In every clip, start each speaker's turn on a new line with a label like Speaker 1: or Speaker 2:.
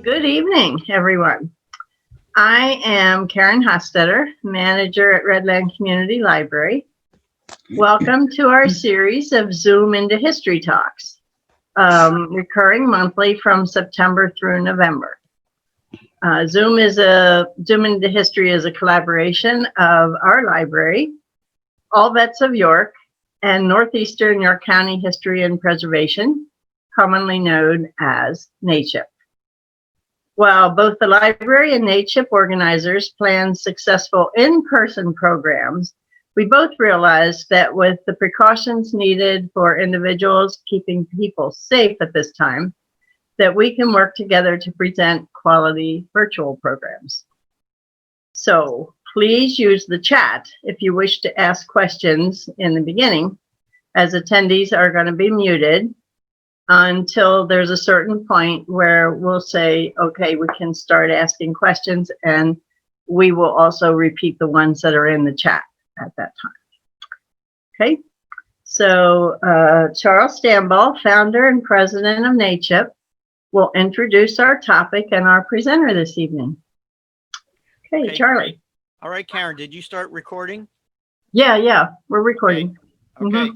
Speaker 1: Good evening, everyone. I am Karen Hostetter, manager at Redland Community Library. Welcome to our series of Zoom into History Talks, recurring monthly from September through November. Zoom into History is a collaboration of our library, All Vets of York, and Northeastern York County History and Preservation, commonly known as NACHIP. While both the library and NACHIP organizers planned successful in-person programs, we both realized that with the precautions needed for individuals keeping people safe at this time, that we can work together to present quality virtual programs. So please use the chat if you wish to ask questions in the beginning, as attendees are going to be muted until there's a certain point where we'll say, okay, we can start asking questions, and we will also repeat the ones that are in the chat at that time. Okay, so Charles Stamball, founder and president of NACHIP, will introduce our topic and our presenter this evening. Okay, Charlie.
Speaker 2: All right, Karen, did you start recording?
Speaker 1: Yeah, we're recording.
Speaker 2: Okay.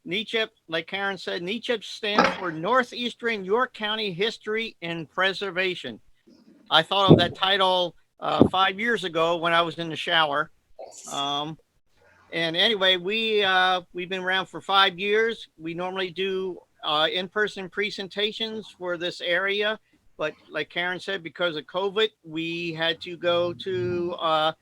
Speaker 2: NACHIP, like Karen said, NACHIP stands for Northeastern York County History and Preservation. I thought of that title 5 years ago when I was in the shower. And anyway, we've been around for 5 years. We normally do in-person presentations for this area, but like Karen said, because of COVID, we had to go to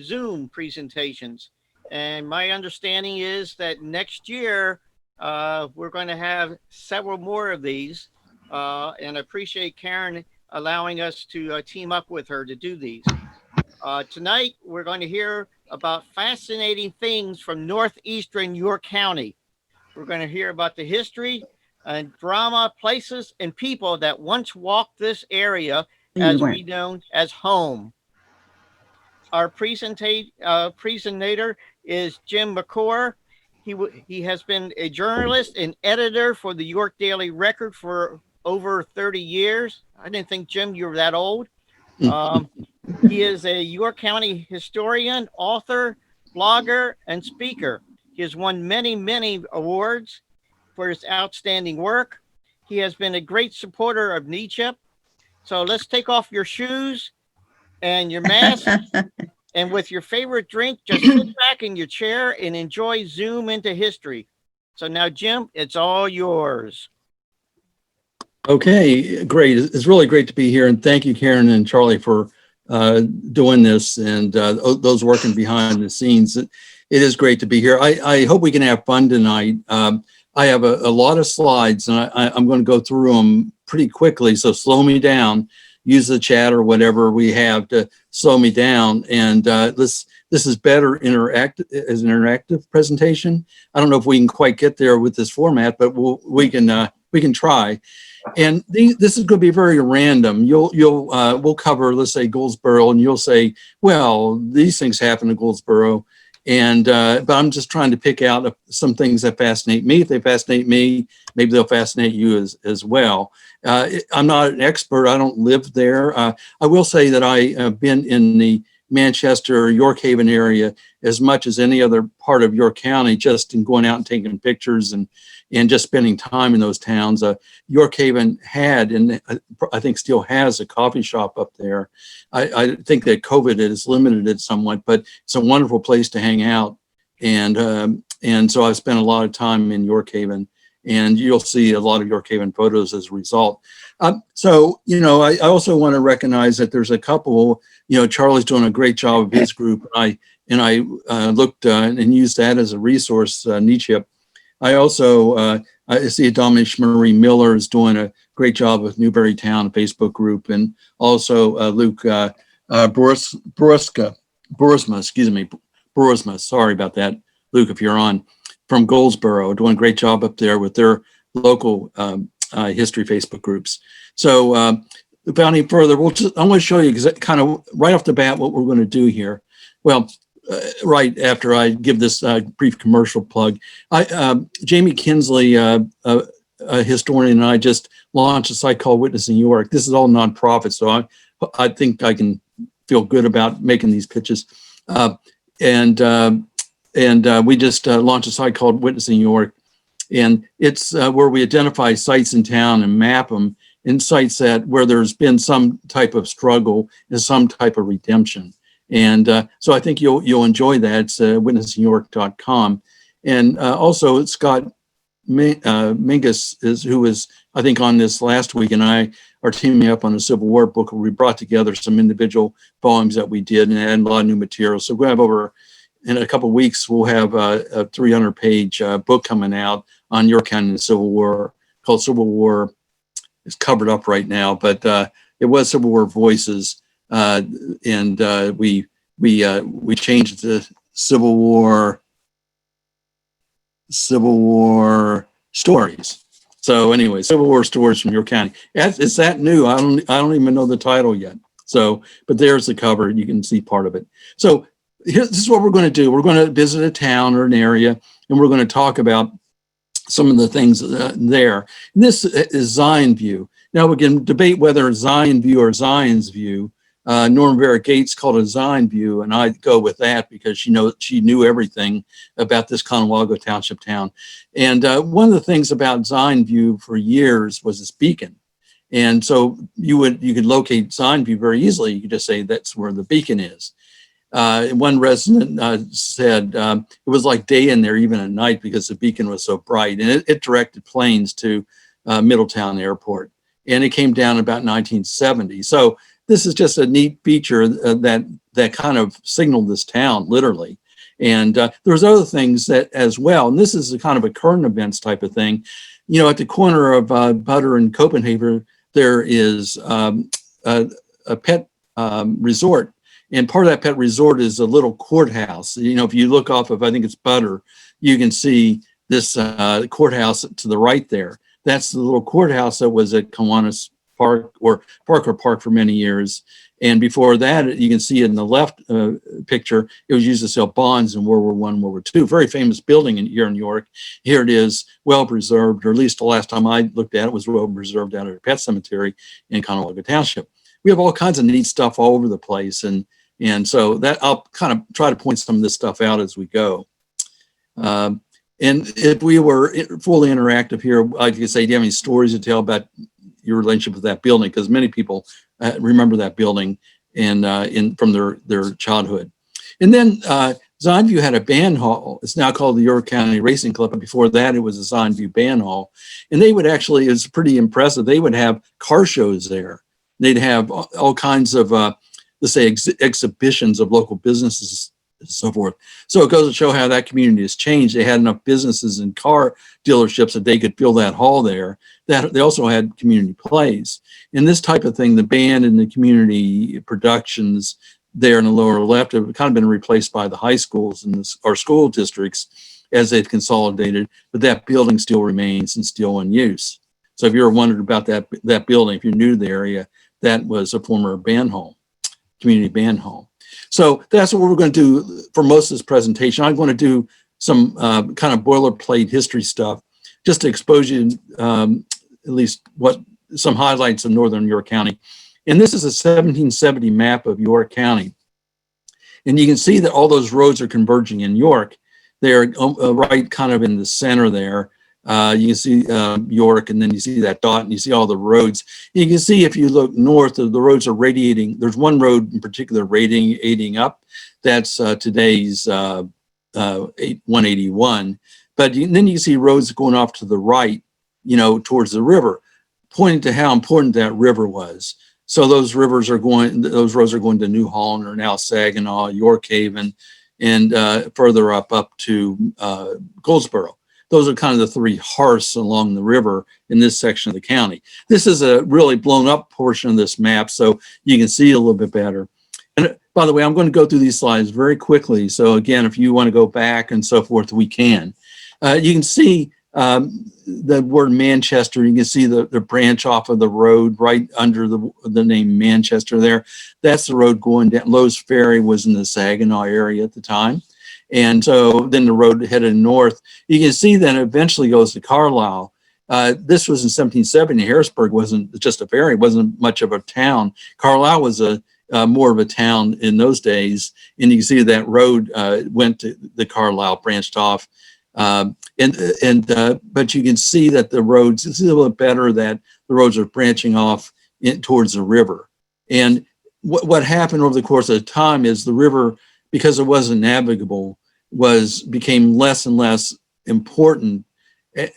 Speaker 2: Zoom presentations. And my understanding is that next year, we're going to have several more of these. And I appreciate Karen allowing us to team up with her to do these. Tonight, we're going to hear about fascinating things from Northeastern York County. We're going to hear about the history and drama, places, and people that once walked this area as we know as home. Our presenter is Jim McClure. He has been a journalist and editor for the York Daily Record for over 30 years. I didn't think, Jim, you were that old. He is a York County historian, author, blogger, and speaker. He has won many awards for his outstanding work. He has been a great supporter of NACHIP. So let's take off your shoes and your mask. And with your favorite drink, just sit back in your chair and enjoy Zoom into History. So now, Jim, it's all yours.
Speaker 3: Okay, great. It's really great to be here. And thank you, Karen and Charlie, for doing this and those working behind the scenes. It is great to be here. I hope we can have fun tonight. I have a lot of slides, and I'm going to go through them pretty quickly. So slow me down. Use the chat or whatever we have to slow me down. And this is better as an interactive presentation. I don't know if we can quite get there with this format, but we can try. And this is going to be very random. We'll cover, let's say, Goldsboro, and you'll say, well, these things happen to Goldsboro. And but I'm just trying to pick out some things that fascinate me. If they fascinate me, maybe they'll fascinate you as well. I'm not an expert. I don't live there. I will say that I have been in the Manchester, York Haven area as much as any other part of York County, just in going out and taking pictures and just spending time in those towns. York Haven had, and I think still has, a coffee shop up there. I think that COVID has limited it somewhat, but it's a wonderful place to hang out. And so I've spent a lot of time in York Haven, and you'll see a lot of York Haven photos as a result. So, I also want to recognize that there's a couple, Charlie's doing a great job of his group. And I looked and used that as a resource, NACHIP. I also I see Dominic Marie Miller is doing a great job with Newberrytown Facebook group, and also Luke Borisma, sorry about that, Luke, if you're on, from Goldsboro, doing a great job up there with their local history Facebook groups. So without any further, I want to show you kind of right off the bat what we're going to do here. Well, right after I give this brief commercial plug, Jamie Kinsley historian and I just launched a site called Witnessing York. This is all nonprofit, so I think I can feel good about making these pitches. And we just launched a site called Witnessing York, and it's where we identify sites in town and map them, in sites where there's been some type of struggle and some type of redemption. And so I think you'll enjoy that. It's witnessingyork.com. And also Scott Mingus, who was, I think, on this last week, and I are teaming up on a Civil War book where we brought together some individual poems that we did and added a lot of new material. So we'll have in a couple of weeks, we'll have a 300-page book coming out on York County and the Civil War called Civil War. It's covered up right now, but it was Civil War Voices, and we changed it to Civil War Stories. So anyway, Civil War Stories from York County. It's that new. I don't even know the title yet. So, but there's the cover. You can see part of it. So this is what we're going to do. We're going to visit a town or an area, and we're going to talk about some of the things there. And this is Zion View. Now we can debate whether it's Zion View or Zion's View. Norman Vera Gates called it Zion View, and I go with that because she knew everything about this Conewago Township town. And one of the things about Zion View for years was its beacon. And so you could locate Zion View very easily. You could just say that's where the beacon is. One resident said it was like day in there even at night because the beacon was so bright, and it directed planes to Middletown Airport, and it came down about 1970. So this is just a neat feature that kind of signaled this town literally. And there's other things that as well, and this is a kind of a current events type of thing. You know, at the corner of Butter and Copenhaver, there is a pet resort. And part of that pet resort is a little courthouse. You know, if you look off of, I think it's Butter, you can see this courthouse to the right there. That's the little courthouse that was at Kiwanis Park or Parker Park for many years. And before that, you can see in the left picture, it was used to sell bonds in World War I, World War II. Very famous building here in York. Here it is, well preserved, or at least the last time I looked at it was well preserved out at a pet cemetery in Conewago Township. We have all kinds of neat stuff all over the place. And so that I'll kind of try to point some of this stuff out as we go. And if we were fully interactive here, I could say, do you have any stories to tell about your relationship with that building? Because many people remember that building from their childhood. And then Zion View had a band hall. It's now called the York County Racing Club, but before that, it was a Zion View band hall. And they would actually, it's pretty impressive. They would have car shows there. They'd have all kinds of let's say exhibitions of local businesses and so forth. So it goes to show how that community has changed. They had enough businesses and car dealerships that they could fill that hall there. That they also had community plays. And this type of thing, the band and the community productions there in the lower left have kind of been replaced by the high schools and our school districts as they've consolidated, but that building still remains and still in use. So if you ever wondered about that building, if you're new to the area, that was a former band hall. Community band hall. So that's what we're going to do for most of this presentation. I'm going to do some kind of boilerplate history stuff just to expose you at least some highlights of Northern York County. And this is a 1770 map of York County. And you can see that all those roads are converging in York. They're right kind of in the center there. You can see York, and then you see that dot, and you see all the roads. You can see if you look north, the roads are radiating. There's one road in particular radiating up. That's today's 181. But then you see roads going off to the right, you know, towards the river, pointing to how important that river was. So those roads are going to New Holland, or now Saginaw, York Hoven, and further up to Goldsboro. Those are kind of the three hearths along the river in this section of the county. This is a really blown up portion of this map, so you can see it a little bit better. And by the way, I'm going to go through these slides very quickly. So again, if you want to go back and so forth, we can. You can see the word Manchester. You can see the branch off of the road right under the name Manchester there. That's the road going down. Lowe's Ferry was in the Saginaw area at the time. And so then the road headed north. You can see then eventually goes to Carlisle. This was in 1770. Harrisburg wasn't just a ferry, wasn't much of a town. Carlisle was more of a town in those days. And you can see that road went to the Carlisle, branched off. But you can see that the roads, it's a little bit better that the roads are branching off towards the river. And what happened over the course of time is the river, because it wasn't navigable, became less and less important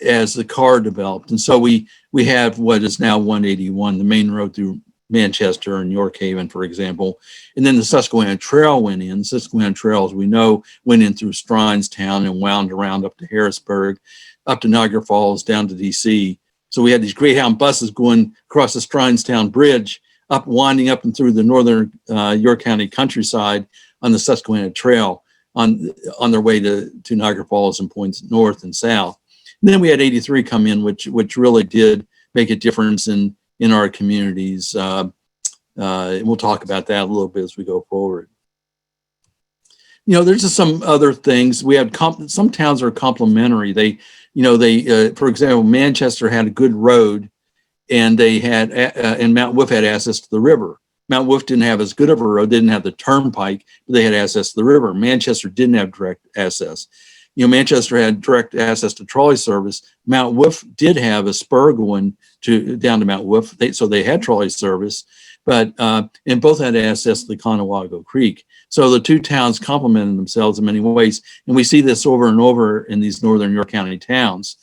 Speaker 3: as the car developed. And so we have what is now 181, the main road through Manchester and York Haven, for example. And then the Susquehanna Trail went in. Susquehanna Trail, as we know, went in through Strinestown and wound around up to Harrisburg, up to Niagara Falls, down to DC. So we had these Greyhound buses going across the Strinestown Bridge, winding up and through the northern York County countryside on the Susquehanna Trail on their way to Niagara Falls and points north and south. And then we had 83 come in, which really did make a difference in our communities. And we'll talk about that a little bit as we go forward. There's just some other things. We had some towns are complementary. For example, Manchester had a good road, and they had, and Mount Wolf had access to the river. Mount Wolf didn't have as good of a road, didn't have the turnpike, but they had access to the river. Manchester didn't have direct access. Manchester had direct access to trolley service. Mount Wolf did have a spur going down to Mount Wolf, so they had trolley service, and both had access to the Conewago Creek. So the two towns complemented themselves in many ways, and we see this over and over in these northern York County towns.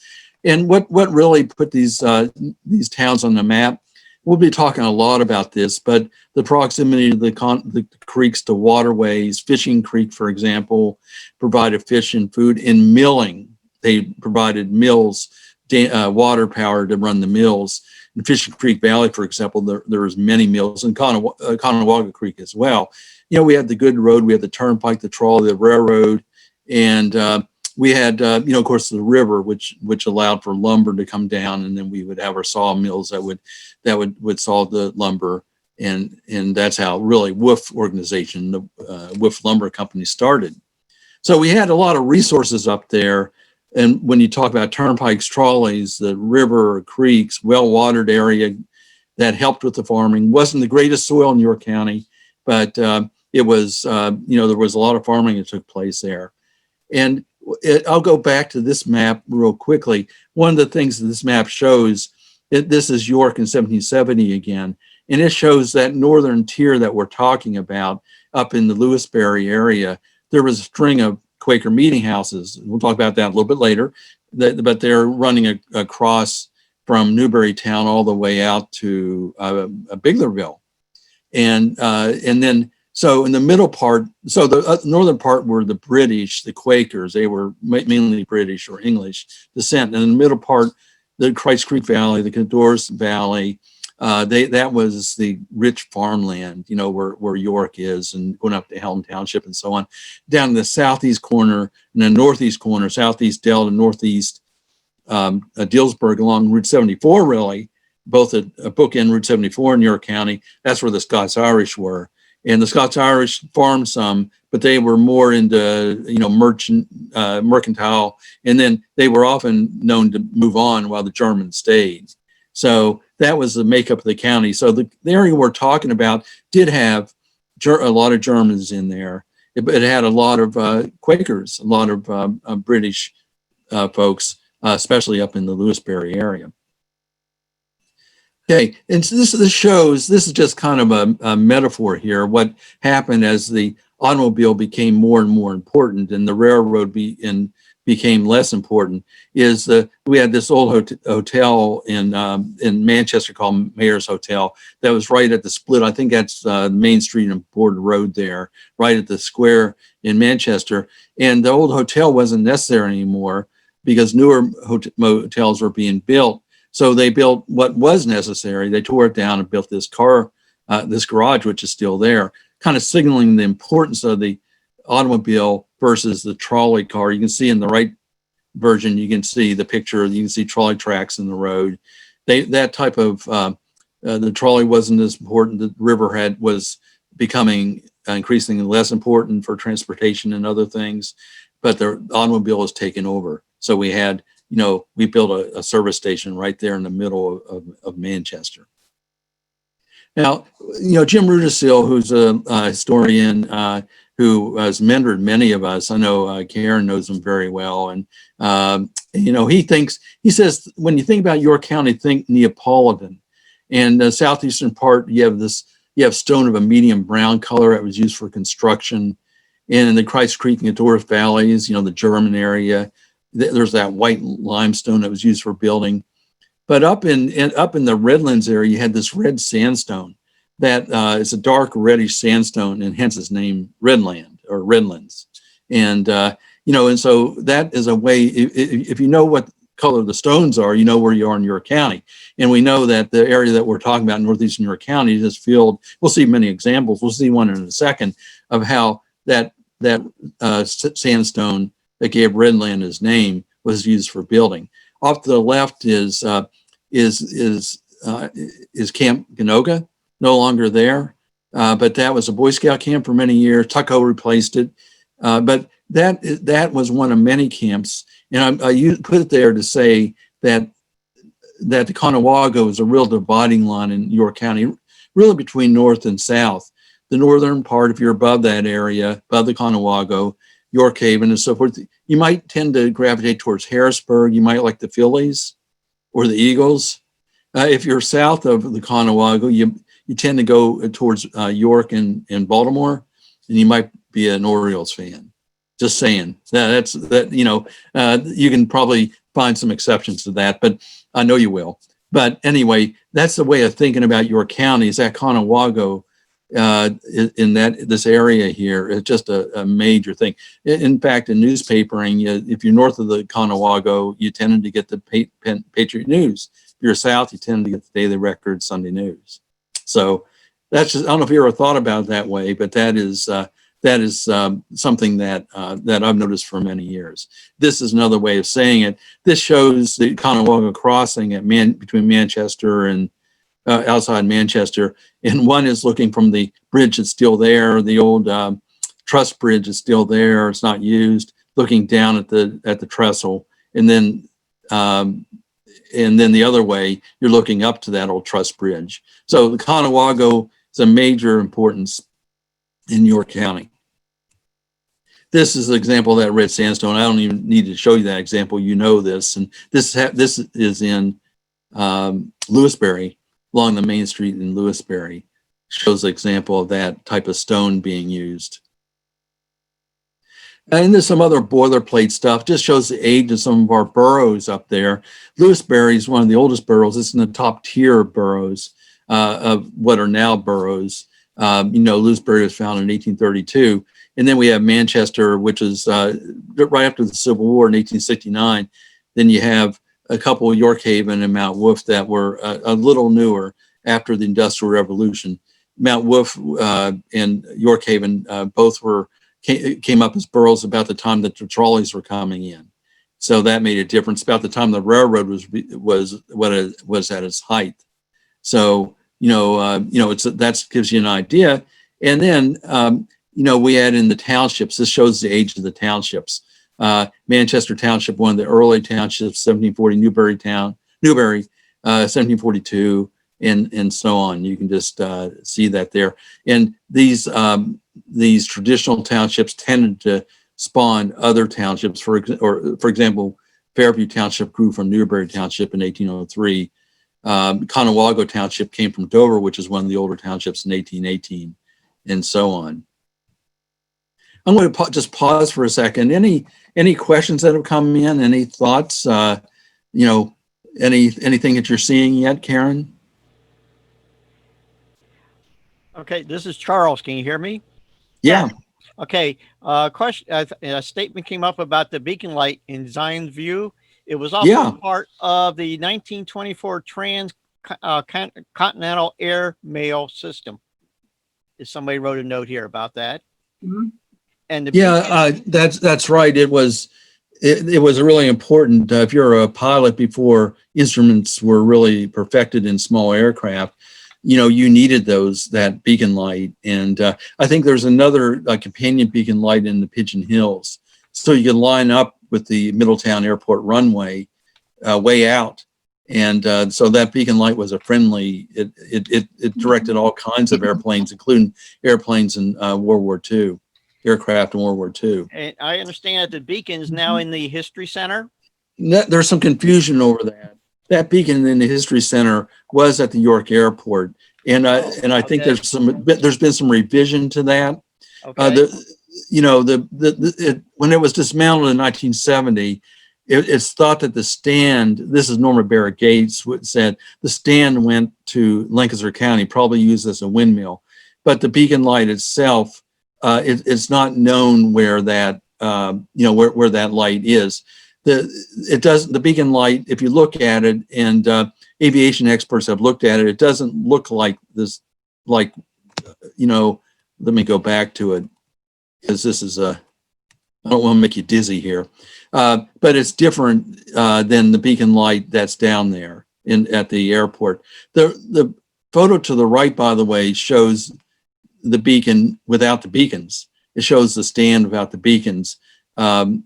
Speaker 3: And what really put these towns on the map, we'll be talking a lot about this, but the proximity to the creeks to waterways, Fishing Creek, for example, provided fish and food. In milling, they provided mills, water power to run the mills. In Fishing Creek Valley, for example, there was many mills, and Conewago Creek as well. We had the good road, we had the turnpike, the trolley, the railroad, and we had, of course, the river, which allowed for lumber to come down, and then we would have our sawmills that would saw the lumber, and that's how really Wolf organization, the Wolf Lumber Company, started. So we had a lot of resources up there, and when you talk about turnpikes, trolleys, the river, creeks, well-watered area, that helped with the farming. Wasn't the greatest soil in York County, but it was, there was a lot of farming that took place there, and I'll go back to this map real quickly. One of the things that this map shows, this is York in 1770 again, and it shows that northern tier that we're talking about up in the Lewisberry area. There was a string of Quaker meeting houses. We'll talk about that a little bit later, but they're running across from Newberrytown all the way out to Biglerville. And then, so in the middle part, so the northern part were the British, the Quakers. They were mainly British or English descent. And in the middle part, the Christ Creek Valley, the Codorus Valley, that was the rich farmland, where York is, and going up to Elm Township and so on. Down in the southeast corner and the northeast corner, southeast Delta, northeast Dillsburg along Route 74, really, both at bookend Route 74 in York County. That's where the Scots-Irish were. And the Scots-Irish farmed some, but they were more into, mercantile. And then they were often known to move on while the Germans stayed. So that was the makeup of the county. So the area we're talking about did have a lot of Germans in there. It had a lot of Quakers, a lot of British folks, especially up in the Lewisberry area. Okay, and so this is just kind of a metaphor here. What happened as the automobile became more and more important and the railroad became less important is we had this old hotel in Manchester called Mayor's Hotel that was right at the split. I think that's Main Street and Board Road there, right at the square in Manchester. And the old hotel wasn't necessary anymore because newer hotels were being built. So they built what was necessary. They tore it down and built this garage, which is still there, kind of signaling the importance of the automobile versus the trolley car. You can see in the right version, you can see the picture, you can see trolley tracks in the road. That type of, the trolley wasn't as important. The river was becoming increasingly less important for transportation and other things, but the automobile was taken over. So we had we built a service station right there in the middle of Manchester. Now, Jim Rudisil, who's a historian who has mentored many of us. I know Karen knows him very well. And, he says, when you think about York County, think Neapolitan. And the southeastern part, you have stone of a medium brown color that was used for construction. And in the Christ Creek and Codorus valleys, the German area, there's that white limestone that was used for building. But up in the Redlands area, you had this red sandstone that is a dark reddish sandstone, and hence its name Redland or Redlands. And and so that is a way. If you know what color the stones are, you know where you are in York County. And we know that the area that we're talking about, northeastern York County, is filled. We'll see many examples. We'll see one in a second of how that sandstone that gave Redland his name was used for building. Off to the left is Camp Conewago, no longer there, but that was a Boy Scout camp for many years. Tucko replaced it, but that was one of many camps, and I put it there to say that the Conewago is a real dividing line in York County, really between north and south. The northern part, if you're above that area, above the Conewago, York Hoven and so forth, you might tend to gravitate towards Harrisburg. You might like the Phillies or the Eagles. If you're south of the Conewago, you tend to go towards York and Baltimore, and you might be an Orioles fan. Just saying. You can probably find some exceptions to that, but I know you will. But anyway, that's the way of thinking about York County, is that Conewago in this area here is just a major thing. In fact, in newspapering, if you're north of the Conewago, you tended to get the Patriot News. If you're south, you tend to get the Daily Record, Sunday News. So that's just, I don't know if you ever thought about it that way, but that is something that I've noticed for many years. This is another way of saying it. This shows the Conewago crossing between Manchester and outside Manchester, and one is looking from the bridge that's still there. The old truss bridge is still there; it's not used. Looking down at the trestle, and then the other way, you're looking up to that old truss bridge. So the Conewago is a major importance in York County. This is an example of that red sandstone. I don't even need to show you that example. You know this, and this is in Lewisberry. Along the main street in Lewisberry, shows an example of that type of stone being used. And there's some other boilerplate stuff, just shows the age of some of our boroughs up there. Lewisberry is one of the oldest boroughs. It's in the top tier of boroughs, of what are now boroughs. Lewisberry was founded in 1832. And then we have Manchester, which is right after the Civil War in 1869. Then you have a couple of York Hoven and Mount Wolf that were a little newer after the Industrial Revolution. Mount Wolf and York Hoven both came up as boroughs about the time that the trolleys were coming in. So that made a difference. About the time the railroad was at its height. So that gives you an idea. And then we add in the townships. This shows the age of the townships. Manchester Township, one of the early townships, 1740, Newberry, 1742, and so on. You can just see that there. And these traditional townships tended to spawn other townships. For example, Fairview Township grew from Newberry Township in 1803. Conewago Township came from Dover, which is one of the older townships, in 1818, and so on. I'm going to just pause for a second. Any questions that have come in? Any thoughts? Anything that you're seeing yet, Karen?
Speaker 2: Okay, this is Charles. Can you hear me?
Speaker 3: Yeah.
Speaker 2: Okay. Question. A statement came up about the beacon light in Zion's View. It was also part of the 1924 Transcontinental Air Mail System. If somebody wrote a note here about that. Mm-hmm. And that's right. It was really important. If you're a pilot before instruments were really perfected in small aircraft, you needed that beacon light. And I think there's another companion beacon light in the Pigeon Hills. So you can line up with the Middletown Airport runway
Speaker 3: way out. And so that beacon light was a friendly, it directed all kinds of airplanes, including airplanes in World War II, aircraft in World War II.
Speaker 2: And I understand that the beacon's now in the History Center.
Speaker 3: There's some confusion over that. That beacon in the History Center was at the York Airport. And I think there's been some revision to that.
Speaker 2: Okay.
Speaker 3: When it was dismantled in 1970, it's thought that the stand, this is Norma Barrett Gates said, the stand went to Lancaster County, probably used as a windmill. But the beacon light itself, it's not known where that, where that light is. The beacon light, if you look at it, and aviation experts have looked at it, it doesn't look like this, let me go back to it, because this is I don't want to make you dizzy here. But it's different than the beacon light that's down there at the airport. The photo to the right, by the way, shows the beacon without the beacons. It shows the stand without the beacons. John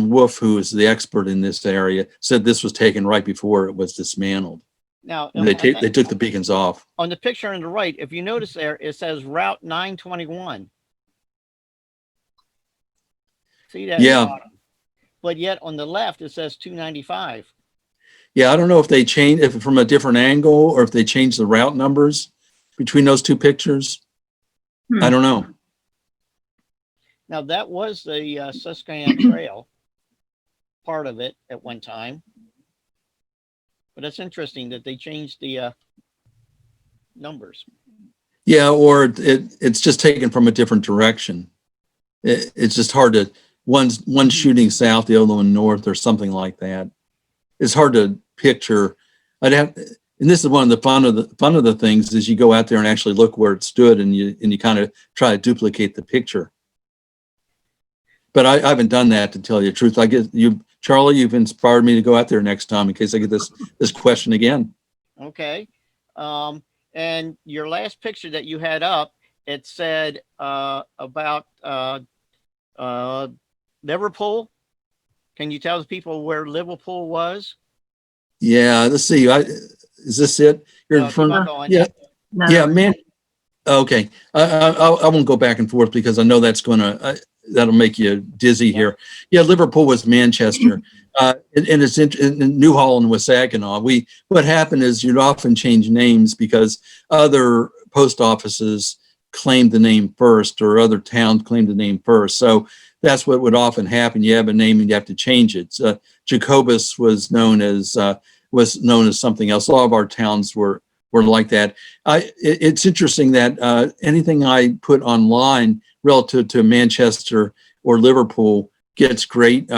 Speaker 3: Wolf, who is the expert in this area, said this was taken right before it was dismantled.
Speaker 2: Now
Speaker 3: they took the beacons off.
Speaker 2: On the picture on the right, if you notice there, it says Route 921. See that?
Speaker 3: Yeah.
Speaker 2: But yet on the left, it says 295.
Speaker 3: Yeah, I don't know if they changed, if from a different angle, or if they changed the route numbers between those two pictures. I don't know.
Speaker 2: Now that was the Susquehanna Trail, part of it at one time. But that's interesting that they changed the numbers.
Speaker 3: Yeah, or it's just taken from a different direction. It's just hard to, one's shooting south, the other one north, or something like that. It's hard to picture. And this is one of the fun of the things is you go out there and actually look where it stood, and you kind of try to duplicate the picture. But I haven't done that, to tell you the truth. I guess Charlie, you've inspired me to go out there next time in case I get this question again.
Speaker 2: Okay. And your last picture that you had up, it said about Liverpool. Can you tell the people where Liverpool was?
Speaker 3: Yeah, let's see. Is this it? You're in front of, yeah.
Speaker 1: No.
Speaker 3: Yeah, man. Okay. I won't go back and forth because I know that's that'll make you dizzy here. Yeah, Liverpool was Manchester. And it's in New Holland was Saginaw. What happened is you'd often change names because other post offices claimed the name first, or other towns claimed the name first. So that's what would often happen. You have a name and you have to change it. Jacobus was known as something else. A lot of our towns were like that. It's interesting that anything I put online relative to Manchester or Liverpool gets great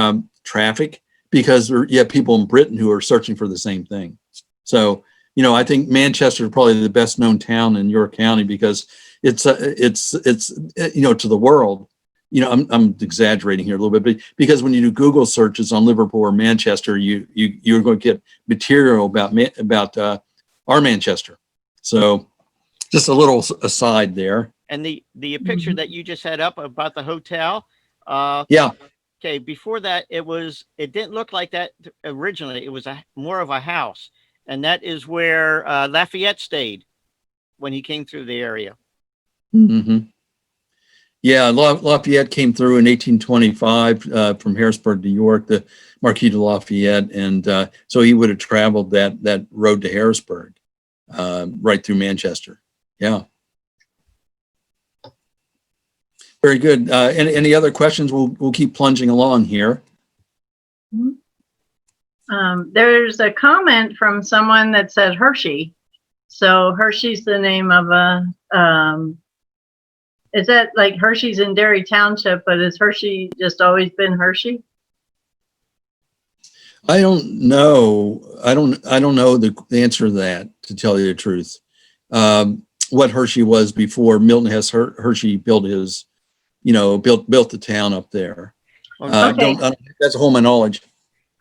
Speaker 3: traffic, because you have people in Britain who are searching for the same thing. So, I think Manchester is probably the best known town in York County because it's to the world. I'm exaggerating here a little bit, but because when you do Google searches on Liverpool or Manchester, you're going to get material about our Manchester. So, just a little aside there.
Speaker 2: And the picture that you just had up about the hotel.
Speaker 3: Yeah.
Speaker 2: Okay. Before that, it didn't look like that originally. It was more of a house, and that is where Lafayette stayed when he came through the area.
Speaker 3: Mm-hmm. Yeah, Lafayette came through in 1825 from Harrisburg to York, the Marquis de Lafayette, and so he would have traveled that road to Harrisburg, right through Manchester. Yeah. Very good. Any other questions? We'll keep plunging along here.
Speaker 1: There's a comment from someone that said Hershey. So Hershey's the name of is that like Hershey's in Derry Township, but has Hershey just always been Hershey?
Speaker 3: I don't know. I don't know the answer to that, to tell you the truth. What Hershey was before Milton Hess Hershey built his, built the town up there.
Speaker 1: Okay.
Speaker 3: That's a whole my knowledge.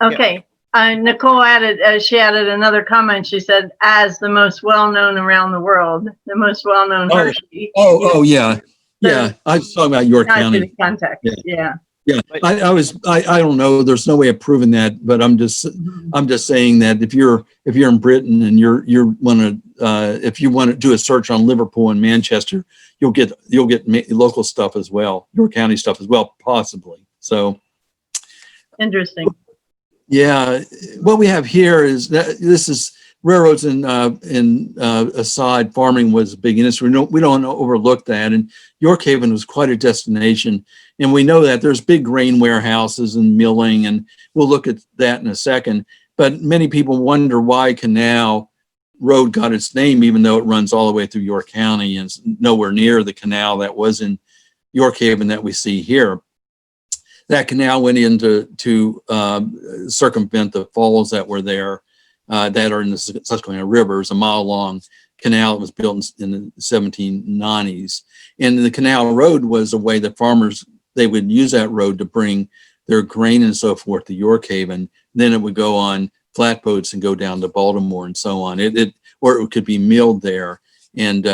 Speaker 1: Okay. Nicole added another comment. She said, as the most well-known around the world, the most well-known Hershey.
Speaker 3: Oh, yeah. Yeah. I was talking about York County.
Speaker 1: Context. Yeah.
Speaker 3: Yeah,
Speaker 2: But-
Speaker 3: I don't know. There's no way of proving that, but I'm just saying that if you're in Britain and if you want to do a search on Liverpool and Manchester, you'll get local stuff as well, York County stuff as well, possibly. So
Speaker 1: Interesting.
Speaker 3: yeah, what we have here is that this is railroads and aside, farming was a big industry. We don't overlook that. And York Haven was quite a destination. And we know that there's big grain warehouses and milling, and we'll look at that in a second. But many people wonder why Canal Road got its name, even though it runs all the way through York County and nowhere near the canal that was in York Haven that we see here. That canal went in to circumvent the falls that were there, that are in the Susquehanna River. It's a mile-long canal that was built in the 1790s. And the canal road was a way that farmers, they would use that road to bring their grain and so forth to York Haven. Then it would go on flatboats and go down to Baltimore and so on. Or it could be milled there and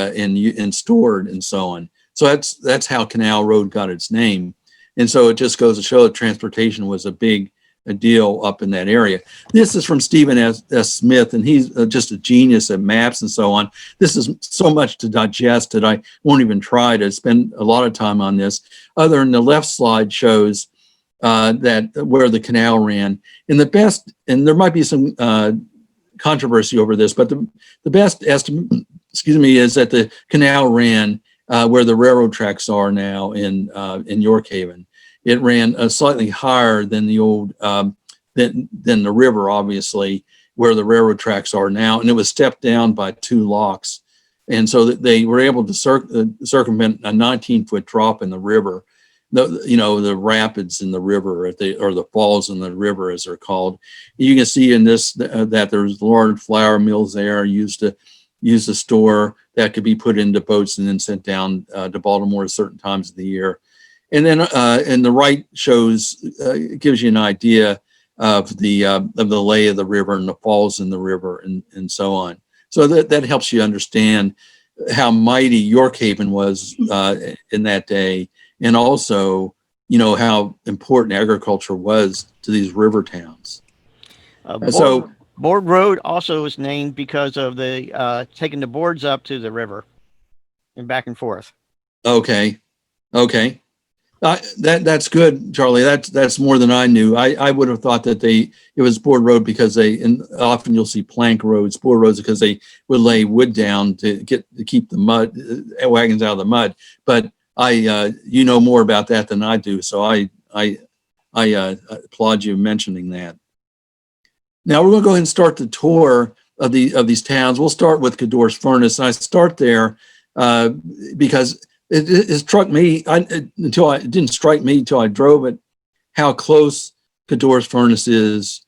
Speaker 3: stored and so on. So that's how Canal Road got its name. And so it just goes to show that transportation was a big deal up in that area. This is from Stephen S. Smith, and he's just a genius at maps and so on. This is so much to digest that I won't even try to spend a lot of time on this. Other than the left slide shows that where the canal ran. And there might be some controversy over this, but the best estimate, is that the canal ran where the railroad tracks are now in York Haven. It ran slightly higher than the old than the river, obviously, where the railroad tracks are now, and it was stepped down by 2 locks, and so that they were able to circumvent a 19-foot drop in the river. The rapids in the river, or the falls in the river, as they're called. You can see in this that there's large flour mills there used to store that could be put into boats and then sent down to Baltimore at certain times of the year. And then and the right shows gives you an idea of the lay of the river and the falls in the river and so on. So that helps you understand how mighty York Haven was in that day, and also how important agriculture was to these river towns.
Speaker 2: Board Road also was named because of the taking the boards up to the river and back and forth.
Speaker 3: Okay. That's good, Charlie. That's more than I knew. I would have thought that it was board road because often you'll see plank roads, board roads, because they would lay wood down to keep the mud wagons out of the mud. But you know more about that than I do, so I applaud you mentioning that. Now we're going to go ahead and start the tour of these towns. We'll start with Codorus Furnace, and I start there because it struck me it didn't strike me until I drove it, how close Codorus Furnace is,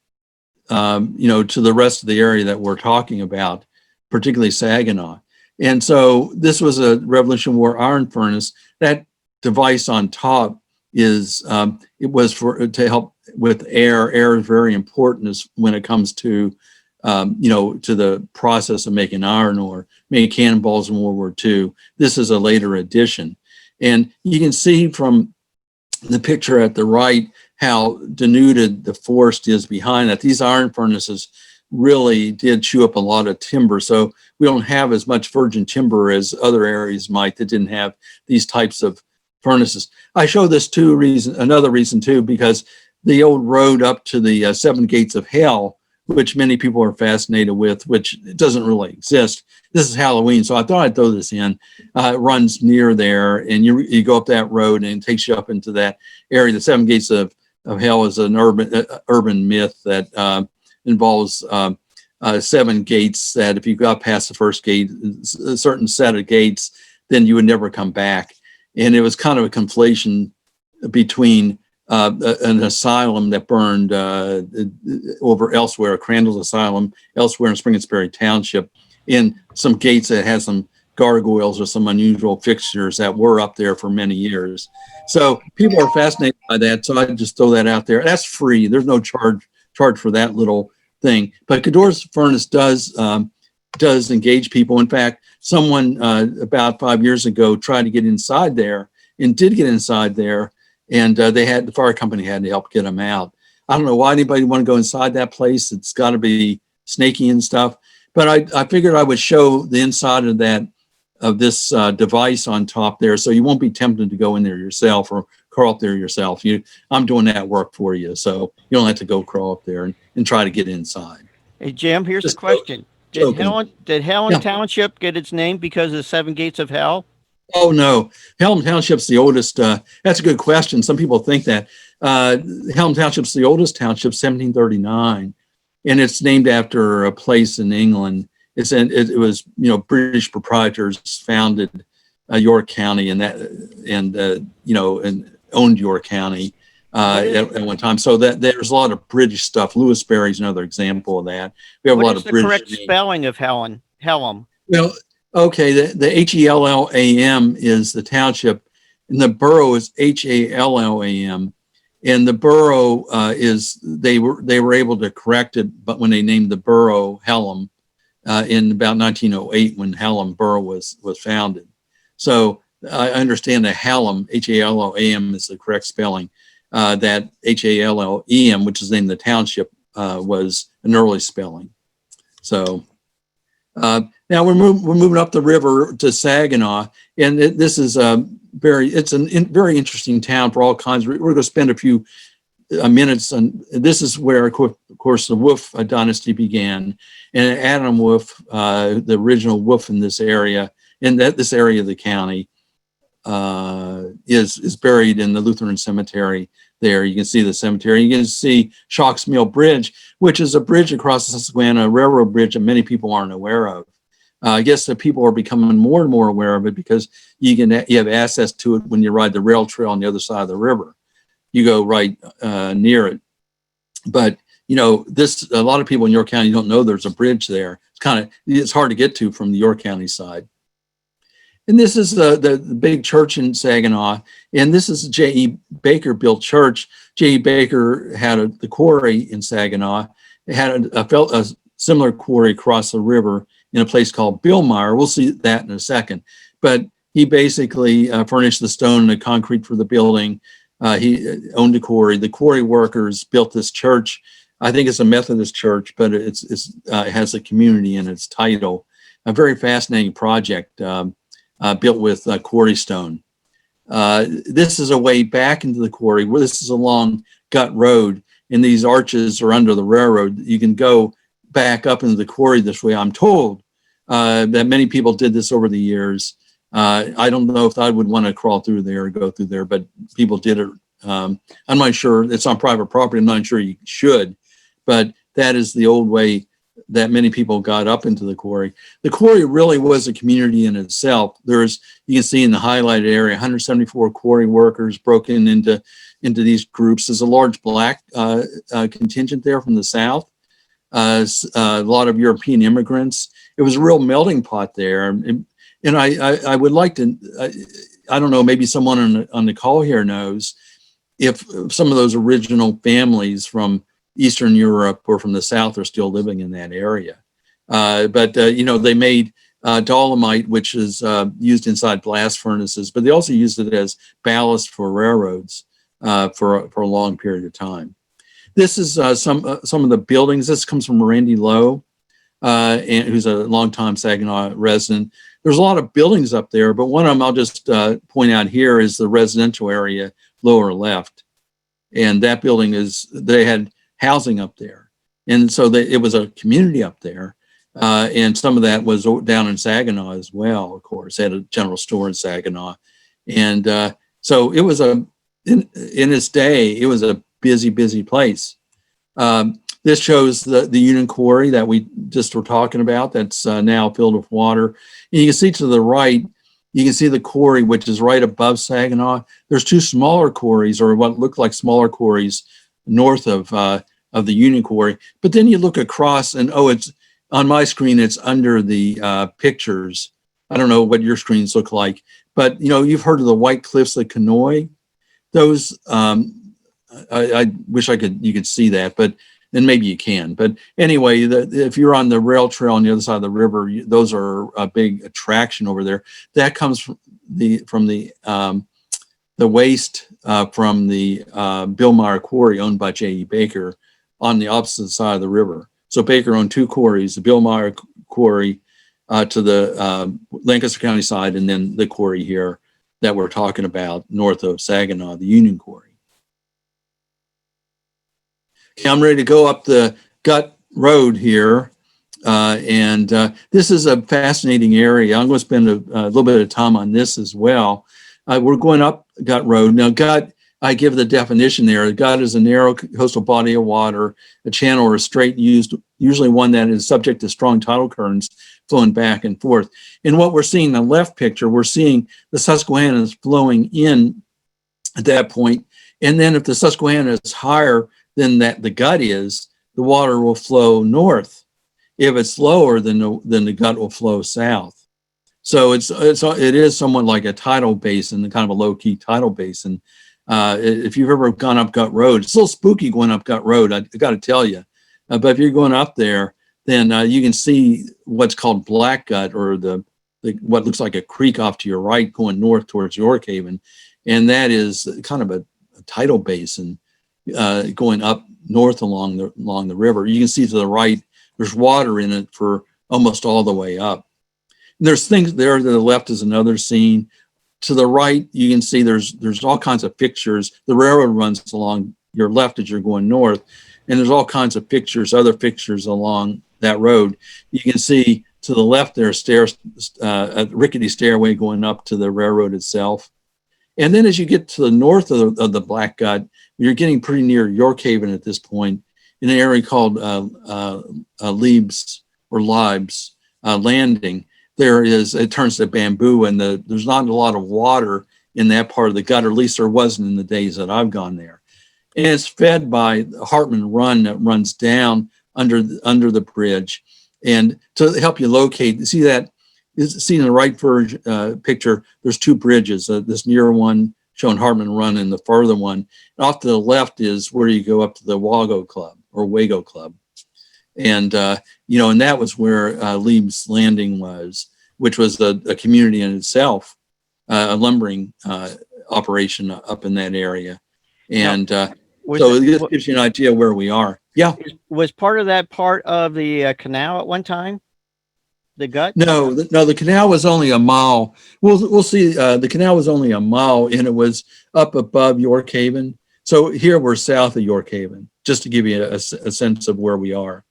Speaker 3: to the rest of the area that we're talking about, particularly Saginaw. And so this was a Revolutionary War iron furnace. That device on top is it was to help with air. Air is very important when it comes to to the process of making iron ore, made cannonballs in World War II. This is a later addition. And you can see from the picture at the right how denuded the forest is behind that. These iron furnaces really did chew up a lot of timber. So we don't have as much virgin timber as other areas might that didn't have these types of furnaces. I show this another reason too, because the old road up to the 7 Gates of Hell, which many people are fascinated with, which doesn't really exist. This is Halloween, so I thought I'd throw this in. It runs near there, and you go up that road, and it takes you up into that area. The 7 Gates of Hell is an urban myth that involves 7 gates that if you got past the first gate, a certain set of gates, then you would never come back. And it was kind of a conflation between an asylum that burned over elsewhere, Crandall's Asylum, elsewhere in Springersbury Township, and some gates that had some gargoyles or some unusual fixtures that were up there for many years. So people are fascinated by that. So I just throw that out there. That's free. There's no charge for that little thing. But Codorus Furnace does engage people. In fact, someone about 5 years ago tried to get inside there and did get inside there. and the fire company had to help get them out. I don't know why anybody want to go inside that place. It's got to be snaky and stuff. But I figured I would show the inside of this device on top there, so you won't be tempted to go in there yourself or crawl up there yourself. I'm doing that work for you, so you don't have to go crawl up there and try to get inside.
Speaker 2: Hey, Jim, here's
Speaker 3: Just
Speaker 2: a question. Did Helen
Speaker 3: Yeah.
Speaker 2: Township get its name because of the 7 gates of hell?
Speaker 3: Oh, no. Helm Township's the oldest. That's a good question. Some people think that. Helm Township's the oldest township, 1739, and it's named after a place in England. It was, British proprietors founded York County and owned York County at one time. So that there's a lot of British stuff. Lewisberry is another example of that. We have a lot of British.
Speaker 2: What is the correct spelling of Helm?
Speaker 3: Well, okay, the HELLAM is the township, and the borough is HALLAM. And the borough they were able to correct it, but when they named the borough Helm in about 1908, when Helm Borough was founded. So I understand that Hallam, HALLAM, is the correct spelling. That HALLEM, which is named the township, was an early spelling. So now we're moving up the river to Saginaw, and this is very interesting town for all kinds. We're going to spend a few minutes on. This is where, of course, the Wolf dynasty began, and Adam Wolf, the original Wolf in this area, this area of the county, is buried in the Lutheran cemetery. There you can see the cemetery. You can see Shawks Mill Bridge, which is a bridge across the Susquehanna railroad bridge that many people aren't aware of. I guess the people are becoming more and more aware of it because you have access to it when you ride the rail trail on the other side of the river. You go right near it. But a lot of people in York County don't know there's a bridge there. It's hard to get to from the York County side. And this is the big church in Saginaw. And this is a J.E. Baker built church. J.E. Baker had the quarry in Saginaw. It had a similar quarry across the river in a place called Billmeyer. We'll see that in a second. But he basically furnished the stone and the concrete for the building. He owned a quarry. The quarry workers built this church. I think it's a Methodist church, but it has a community in its title. A very fascinating project built with quarry stone. This is a way back into the quarry. This is along Gut Road, and these arches are under the railroad. You can go back up into the quarry this way. I'm told that many people did this over the years. I don't know if I would want to crawl through there or go through there, but people did it. I'm not sure. It's on private property. I'm not sure you should, but that is the old way that many people got up into the quarry. The quarry really was a community in itself. You can see in the highlighted area, 174 quarry workers broken into these groups. There's a large black contingent there from the South. A lot of European immigrants. It was a real melting pot there. And I would like to, I don't know, maybe someone on the call here knows if some of those original families from Eastern Europe or from the South are still living in that area. But they made dolomite, which is used inside blast furnaces, but they also used it as ballast for railroads for a long period of time. This is some of the buildings. This comes from Randy Lowe, who's a longtime Saginaw resident. There's a lot of buildings up there, but one of them I'll just point out here is the residential area lower left. And that building they had housing up there. And so it was a community up there. And some of that was down in Saginaw as well, of course. They had a general store in Saginaw. And so it was in its day, it was a busy place. This shows the Union Quarry that we just were talking about that's now filled with water. And you can see to the right, you can see the quarry, which is right above Saginaw. There's two smaller quarries, or what look like smaller quarries, north of the Union Quarry. But then you look across and, it's on my screen, it's under the pictures. I don't know what your screens look like, but you've heard of the White Cliffs of Conoy. Those, I wish you could see that, but then maybe you can. But anyway, if you're on the rail trail on the other side of the river, those are a big attraction over there. That comes from the waste from the Billmeyer Quarry owned by J.E. Baker on the opposite side of the river. So Baker owned two quarries, the Billmeyer Quarry to the Lancaster County side, and then the quarry here that we're talking about north of Saginaw, the Union Quarry. Okay, I'm ready to go up the Gut Road here. This is a fascinating area. I'm going to spend a little bit of time on this as well. We're going up Gut Road. Now, Gut, I give the definition there. Gut is a narrow coastal body of water, a channel or a strait usually one that is subject to strong tidal currents flowing back and forth. And what we're seeing in the left picture, we're seeing the Susquehanna is flowing in at that point. And then if the Susquehanna is higher than the Gut is, the water will flow north. If it's lower, then the Gut will flow south. So it is somewhat like a tidal basin, kind of a low-key tidal basin. If you've ever gone up Gut Road, it's a little spooky going up Gut Road, I got to tell you. But if you're going up there, then you can see what's called Black Gut, or what looks like a creek off to your right going north towards York Hoven. And that is kind of a tidal basin going up north along the river. You can see to the right, there's water in it for almost all the way up. And there's things there. To the left is another scene. To the right, you can see there's all kinds of fixtures. The railroad runs along your left as you're going north, and there's all kinds of fixtures, other fixtures along that road. You can see to the left there's stairs, a rickety stairway going up to the railroad itself. And then as you get to the north of the Black Gut, you're getting pretty near York Hoven at this point, in an area called Liebs Landing. It turns to bamboo, and there's not a lot of water in that part of the gut, or at least there wasn't in the days that I've gone there. And it's fed by Hartman Run that runs down under the bridge. And to help you locate, see in the right picture, there's two bridges, this near one showing Hartman Run and the farther one. And off to the left is where you go up to the YoCo Club or Wago Club. And, and that was where Liebs Landing was, which was a community in itself, a lumbering operation up in that area. And so it gives you an idea where we are. Yeah.
Speaker 2: Was part of that part of the canal at one time? The Gut?
Speaker 3: No, the canal was only a mile. We'll see. The canal was only a mile, and it was up above York Hoven. So here we're south of York Hoven, just to give you a sense of where we are.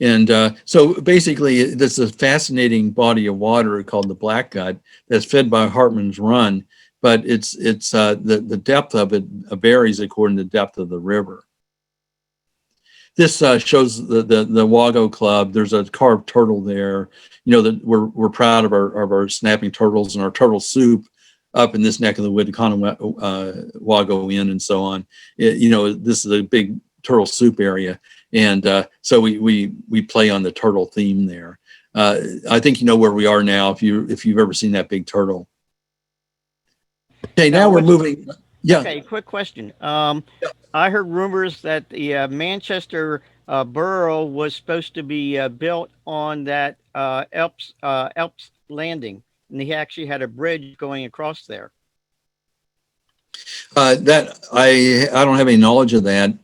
Speaker 3: And so basically, this is a fascinating body of water called the Black Gut that's fed by Hartman's Run, but the depth of it varies according to the depth of the river. This shows the YoCo Club. There's a carved turtle there. That we're proud of our snapping turtles and our turtle soup up in this neck of the wood, the Conewago Inn and so on. This is a big turtle soup area. And so we play on the turtle theme there. I think you know where we are now if you've ever seen that big turtle. Okay, now we're moving. Yeah.
Speaker 2: Okay, quick question. I heard rumors that the Manchester borough was supposed to be built on that Alps Landing, and he actually had a bridge going across there.
Speaker 3: That I don't have any knowledge of that.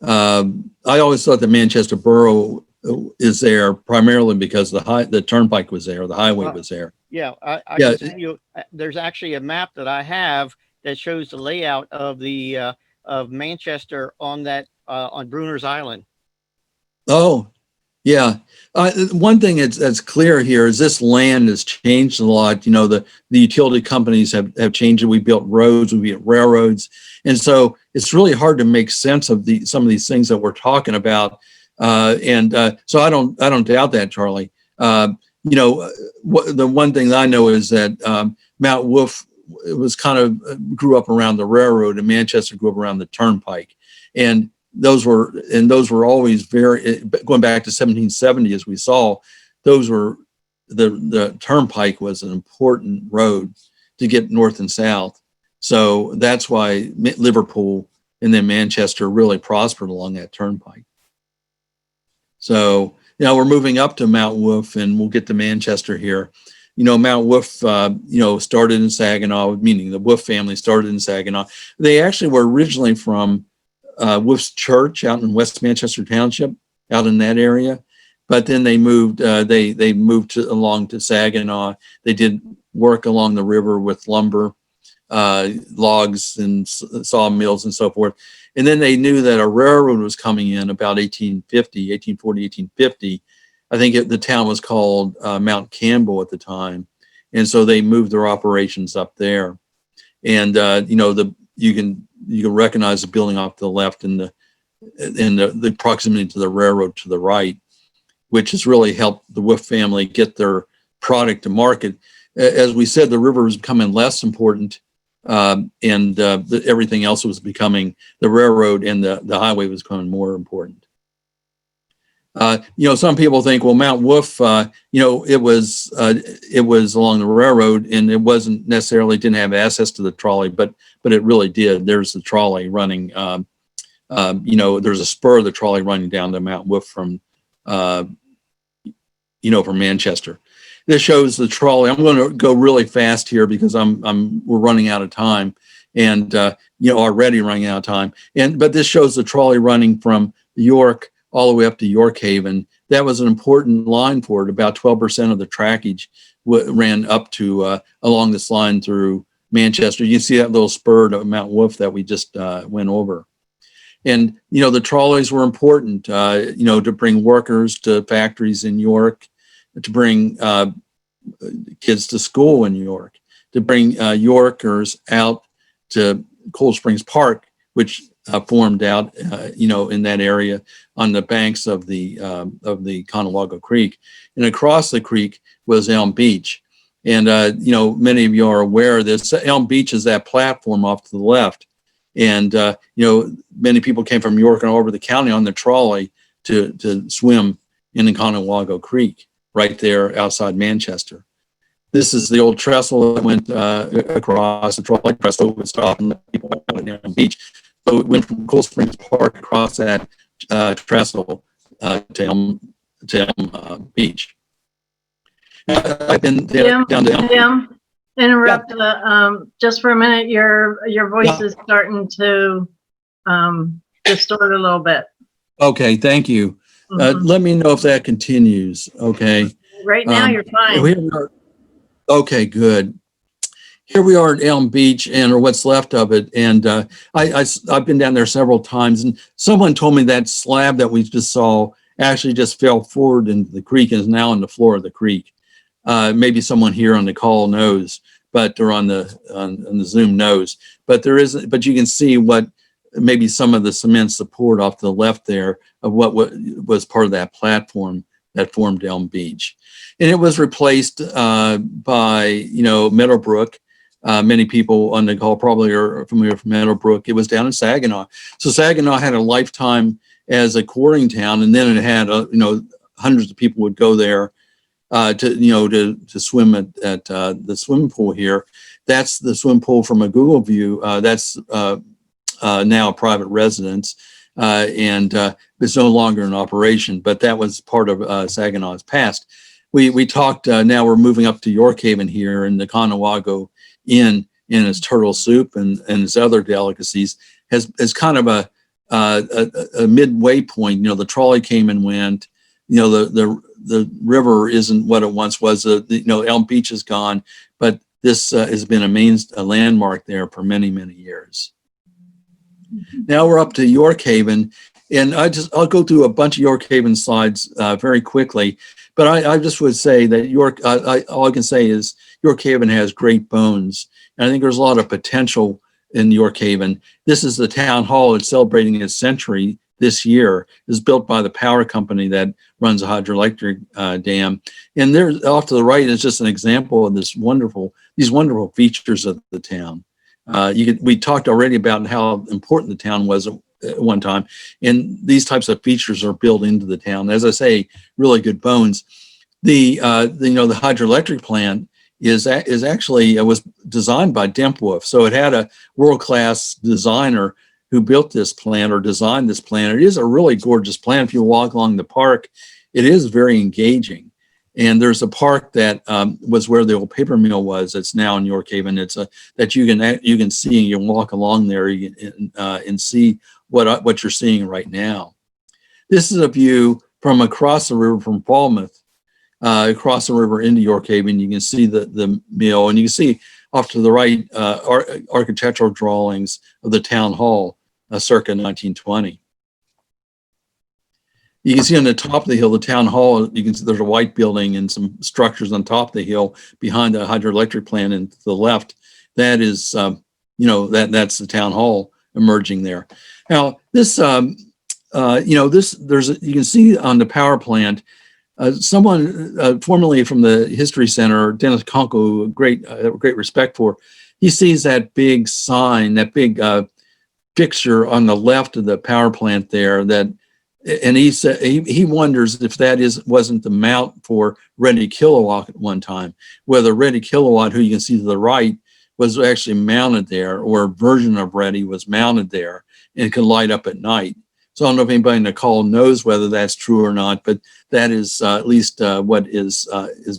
Speaker 3: I always thought the Manchester borough is there primarily because the turnpike was there, the highway was there.
Speaker 2: Yeah, I can tell you, there's actually a map that I have that shows the layout of the of Manchester on that on Bruner's Island.
Speaker 3: Oh, yeah. One thing that's clear here is this land has changed a lot. The utility companies have changed it. We built roads, we built railroads, and so it's really hard to make sense of some of these things that we're talking about. So I don't doubt that, Charlie. The one thing that I know is that Mount Wolf grew up around the railroad, and Manchester grew up around the turnpike, and those were always very, going back to 1770 as we saw, those were the turnpike was an important road to get north and south. So that's why Liverpool and then Manchester really prospered along that turnpike. So we're moving up to Mount Wolf, and we'll get to Manchester here. Mount Wolf, started in Saginaw, meaning the Wolf family started in Saginaw. They actually were originally from Wolf's Church out in West Manchester Township, out in that area. But then they moved, they moved along to Saginaw. They did work along the river with lumber, logs and sawmills and so forth. And then they knew that a railroad was coming in about 1850. I think the town was called Mount Campbell at the time. And so they moved their operations up there. And, you can recognize the building off to the left and the proximity to the railroad to the right, which has really helped the Wolf family get their product to market. As we said, the river was becoming less important, and everything else was becoming, the railroad and the highway was becoming more important. Some people think, well, Mount Wolf, it was along the railroad, and it wasn't necessarily, didn't have access to the trolley, but it really did. There's the trolley running, there's a spur of the trolley running down to Mount Wolf from Manchester. This shows the trolley. I'm going to go really fast here because we're running out of time, and already running out of time. But this shows the trolley running from York all the way up to York Hoven. That was an important line for it. About 12% of the trackage ran up to along this line through Manchester. You can see that little spur to Mount Wolf that we just went over. And, the trolleys were important, to bring workers to factories in York, to bring kids to school in York, to bring Yorkers out to Cold Springs Park, which formed out, in that area on the banks of the Conewago Creek. And across the creek was Elm Beach. And, many of you are aware of this. Elm Beach is that platform off to the left. And, many people came from York and all over the county on the trolley to swim in the Conewago Creek right there outside Manchester. This is the old trestle that went across the trolley. Trestle would stop and let people out on Elm Beach. So it went from Cold Springs Park across that trestle to Elm Beach. I've been down to Elm.
Speaker 1: Interrupt just for a minute. Your voice is starting to distort a little bit.
Speaker 3: Okay, thank you. Let me know if that continues. Okay.
Speaker 1: Right now, you're fine.
Speaker 3: Okay, good. Here we are at Elm Beach, or what's left of it, and I've been down there several times. And someone told me that slab that we just saw actually just fell forward into the creek and is now on the floor of the creek. Maybe someone here on the call knows, or on the Zoom knows. But you can see what maybe some of the cement support off to the left there of what was part of that platform that formed Elm Beach. And it was replaced by Meadowbrook. Many people on the call probably are familiar with Meadowbrook. It was down in Saginaw. So Saginaw had a lifetime as a quarrying town, and then it had hundreds of people would go there to swim at the swimming pool here. That's the swimming pool from a Google view. That's now a private residence, and it's no longer in operation. But that was part of Saginaw's past. We talked. Now we're moving up to York Hoven here in the Conewago Inn, in its turtle soup and its other delicacies, has kind of a midway point. The trolley came and went. The river isn't what it once was. Elm Beach is gone, but this has been a landmark there for many, many years. Now we're up to York Hoven, and I'll go through a bunch of York Hoven slides very quickly. But I just would say that all I can say is York Hoven has great bones. And I think there's a lot of potential in York Hoven. This is the town hall. It's celebrating its century this year. It's built by the power company that runs a hydroelectric dam. And there off to the right is just an example of these wonderful features of the town. We talked already about how important the town was at one time, and these types of features are built into the town. As I say, really good bones. The hydroelectric plant is actually was designed by Dempwolf, so it had a world-class designer who built this plant or designed this plant. It is a really gorgeous plant. If you walk along the park, it is very engaging. And there's a park that was where the old paper mill was. It's now in York Haven. It's that you can see, and you can walk along there and see what you're seeing right now. This is a view from across the river from Falmouth, across the river into York Haven. You can see the mill, and you can see off to the right architectural drawings of the town hall circa 1920. You can see on the top of the hill, the town hall, you can see there's a white building and some structures on top of the hill behind the hydroelectric plant, and to the left, that is, that's the town hall emerging there. Now, this, you can see on the power plant, someone formerly from the History Center, Dennis Conko, great respect for, he sees that big sign, that big fixture on the left of the power plant there, and he said he wonders if that wasn't the mount for Ready Kilowatt at one time, whether Ready Kilowatt, who you can see to the right, was actually mounted there, or a version of Ready was mounted there and could light up at night. So I don't know if anybody in the call knows whether that's true or not, but that is at least what is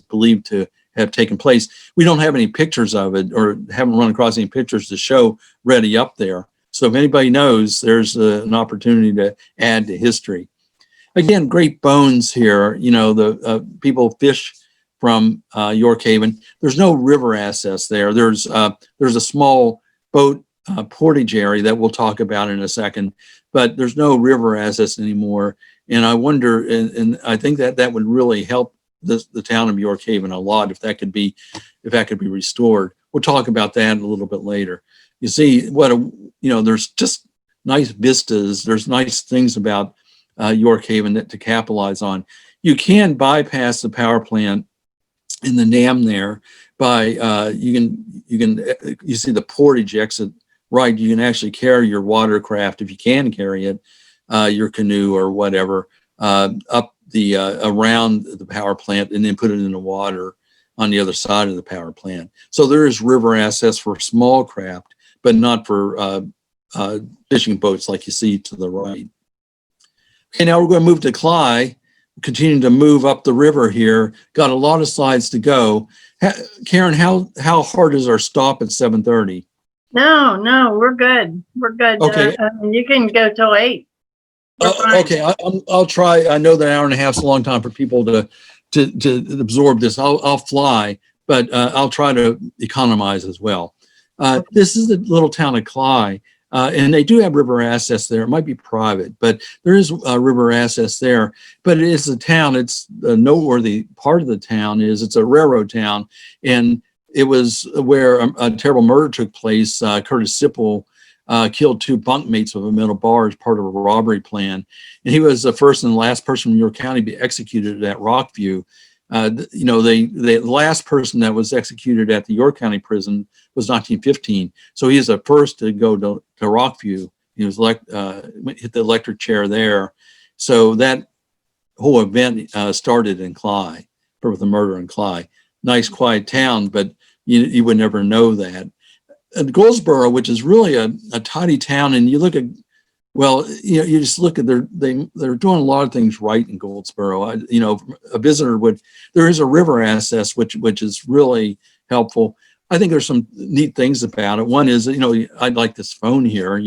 Speaker 3: believed to have taken place. We don't have any pictures of it, or haven't run across any pictures to show Ready up there. So if anybody knows, there's an opportunity to add to history. Again, great bones here. The people fish from York Haven. There's no river access there. There's a small boat portage area that we'll talk about in a second, but there's no river access anymore. And I wonder, and I think that would really help the town of York Haven a lot if that could be restored. We'll talk about that a little bit later. You see there's just nice vistas. There's nice things about York Haven to capitalize on. You can bypass the power plant in the dam there by you see the portage exit right. You can actually carry your watercraft, if you can carry it, your canoe or whatever, up the around the power plant, and then put it in the water on the other side of the power plant. So there is river access for small craft, but not for fishing boats like you see to the right. Okay, now we're going to move to Cly, continuing to move up the river here. Got a lot of slides to go. Karen, how hard is our stop at 7:30?
Speaker 1: No, we're good. We're good.
Speaker 3: Okay.
Speaker 1: You can go till 8.
Speaker 3: Okay, I'll try. I know that an hour and a half is a long time for people to absorb this. I'll fly, but I'll try to economize as well. This is the little town of Cly, and they do have river access there. It might be private, but there is river access there. But it is a town. It's a noteworthy part of the town is it's a railroad town, and it was where a terrible murder took place. Curtis Sipple killed 2 bunkmates with a metal bar as part of a robbery plan, and he was the first and last person from York County to be executed at Rockview. The last person that was executed at the York County prison was 1915. So he is the first to go to Rockview. He was hit the electric chair there. So that whole event started in Cly, with the murder in Cly. Nice, quiet town, but you would never know that. And Goldsboro, which is really a tidy town, and you look at, you just look at they're doing a lot of things right in Goldsboro. A visitor there is a river access, which is really helpful. I think there's some neat things about it. One is, I'd like this phone here.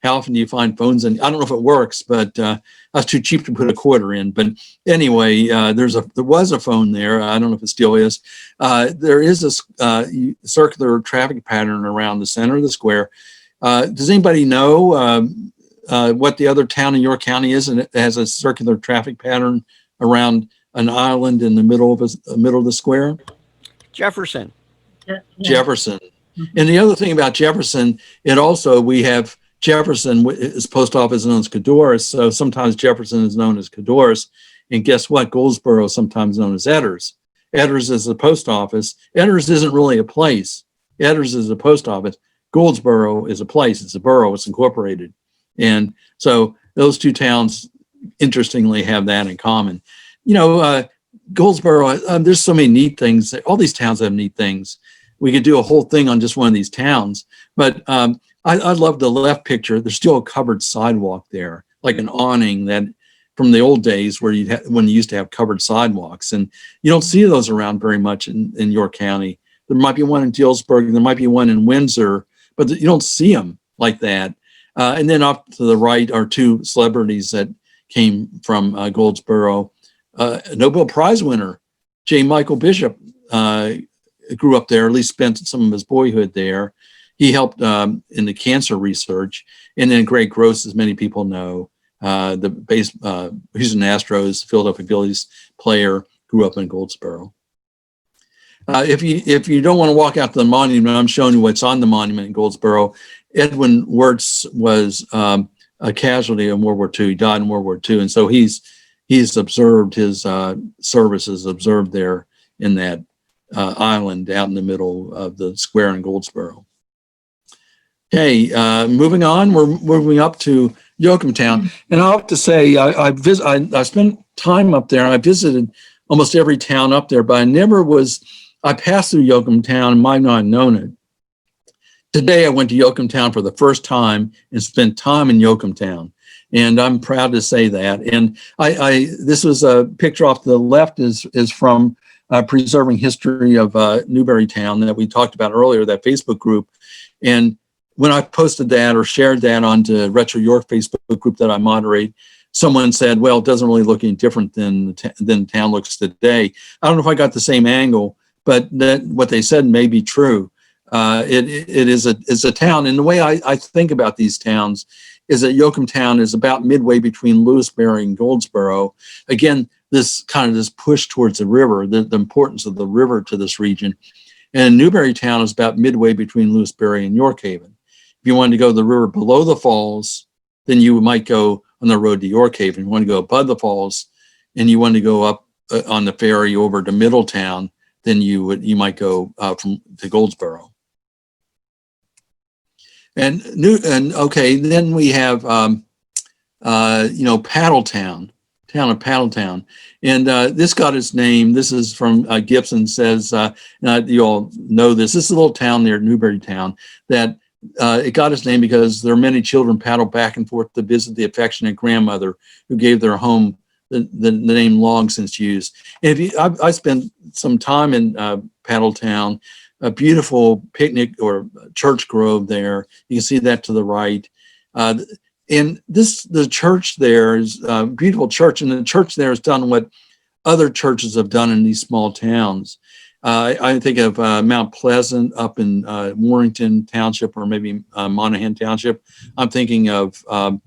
Speaker 3: How often do you find phones? And I don't know if it works, but that's too cheap to put a quarter in. But anyway, there was a phone there. I don't know if it still is. There is a circular traffic pattern around the center of the square. Does anybody know what the other town in York County is, and it has a circular traffic pattern around an island in the middle of the square?
Speaker 2: Jefferson.
Speaker 1: Yeah.
Speaker 3: Jefferson. And the other thing about Jefferson, we have Jefferson is post office known as Codorus, so sometimes Jefferson is known as Codorus, and guess what? Goldsboro is sometimes known as Edders. Edders is the post office. Edders isn't really a place. Edders is a post office. Goldsboro is a place. It's a borough. It's incorporated. And so those two towns, interestingly, have that in common. Goldsboro, there's so many neat things. All these towns have neat things. We could do a whole thing on just one of these towns. But I love the left picture. There's still a covered sidewalk there, like an awning that from the old days where when you used to have covered sidewalks, and you don't see those around very much in York County. There might be one in Dillsburg, there might be one in Windsor, but you don't see them like that. And then up to the right are two celebrities that came from Goldsboro. Nobel Prize winner J. Michael Bishop grew up there, at least spent some of his boyhood there. He helped in the cancer research. And then Greg Gross, as many people know, Houston Astros, Philadelphia Phillies player, grew up in Goldsboro. If you don't want to walk out to the monument, I'm showing you what's on the monument in Goldsboro. Edwin Wertz was a casualty in World War II. He died in World War II, and so he's observed his services observed there in that island out in the middle of the square in Goldsboro. Okay, moving on, we're moving up to YoCo, and I have to say I spent time up there. I visited almost every town up there, but I passed through YoCo and might not have known it. Today, I went to YoCo for the first time and spent time in YoCo, and I'm proud to say that. And this was a picture off to the left is from Preserving History of Newberrytown that we talked about earlier, that Facebook group. And when I posted that or shared that onto Retro York Facebook group that I moderate, someone said, well, it doesn't really look any different than the town looks today. I don't know if I got the same angle, but that what they said may be true. It is a town, and the way I think about these towns is that YoCo is about midway between Lewisberry and Goldsboro. Again, this push towards the river, the importance of the river to this region. And Newberrytown is about midway between Lewisberry and York Hoven. If you wanted to go to the river below the falls, then you might go on the road to York Hoven. If you want to go above the falls, and you want to go up on the ferry over to Middletown, then you might go to Goldsboro. And then we have Paddletown, town of Paddletown, and this got its name. This is from Gibson says, you all know this. This is a little town near Newberrytown that it got its name because there are many children paddle back and forth to visit the affectionate grandmother who gave their home the name long since used. And I spent some time in Paddletown, a beautiful picnic or church grove there. You can see that to the right. And the church there is a beautiful church, and the church there has done what other churches have done in these small towns. I think of Mount Pleasant up in Warrington Township, or maybe Monaghan Township. I'm thinking of a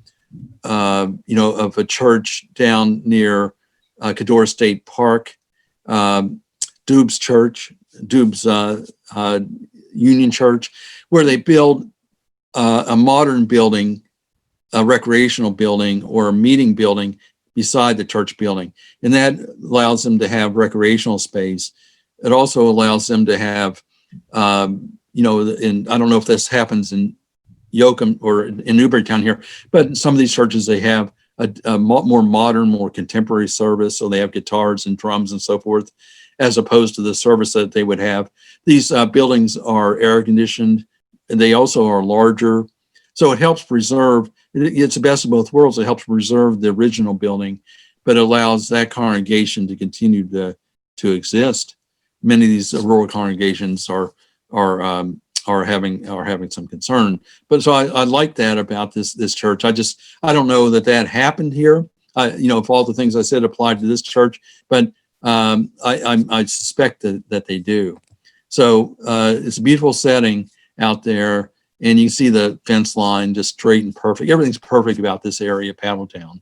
Speaker 3: church down near Codorus State Park, Dub's Church, Dub's Union Church, where they build a modern building, a recreational building or a meeting building beside the church building. And that allows them to have recreational space. It also allows them to have, and I don't know if this happens in YoCo or in Newberrytown here, but in some of these churches, they have a more modern, more contemporary service. So they have guitars and drums and so forth, as opposed to the service that they would have. These buildings are air conditioned, and they also are larger. So it helps preserve, it's the best of both worlds. It helps preserve the original building, but allows that congregation to continue to exist. Many of these rural congregations are having some concern, but so I like that about this church. I don't know that happened here. If all the things I said applied to this church, but I suspect that they do. So it's a beautiful setting out there, and you can see the fence line just straight and perfect. Everything's perfect about this area, Paddletown.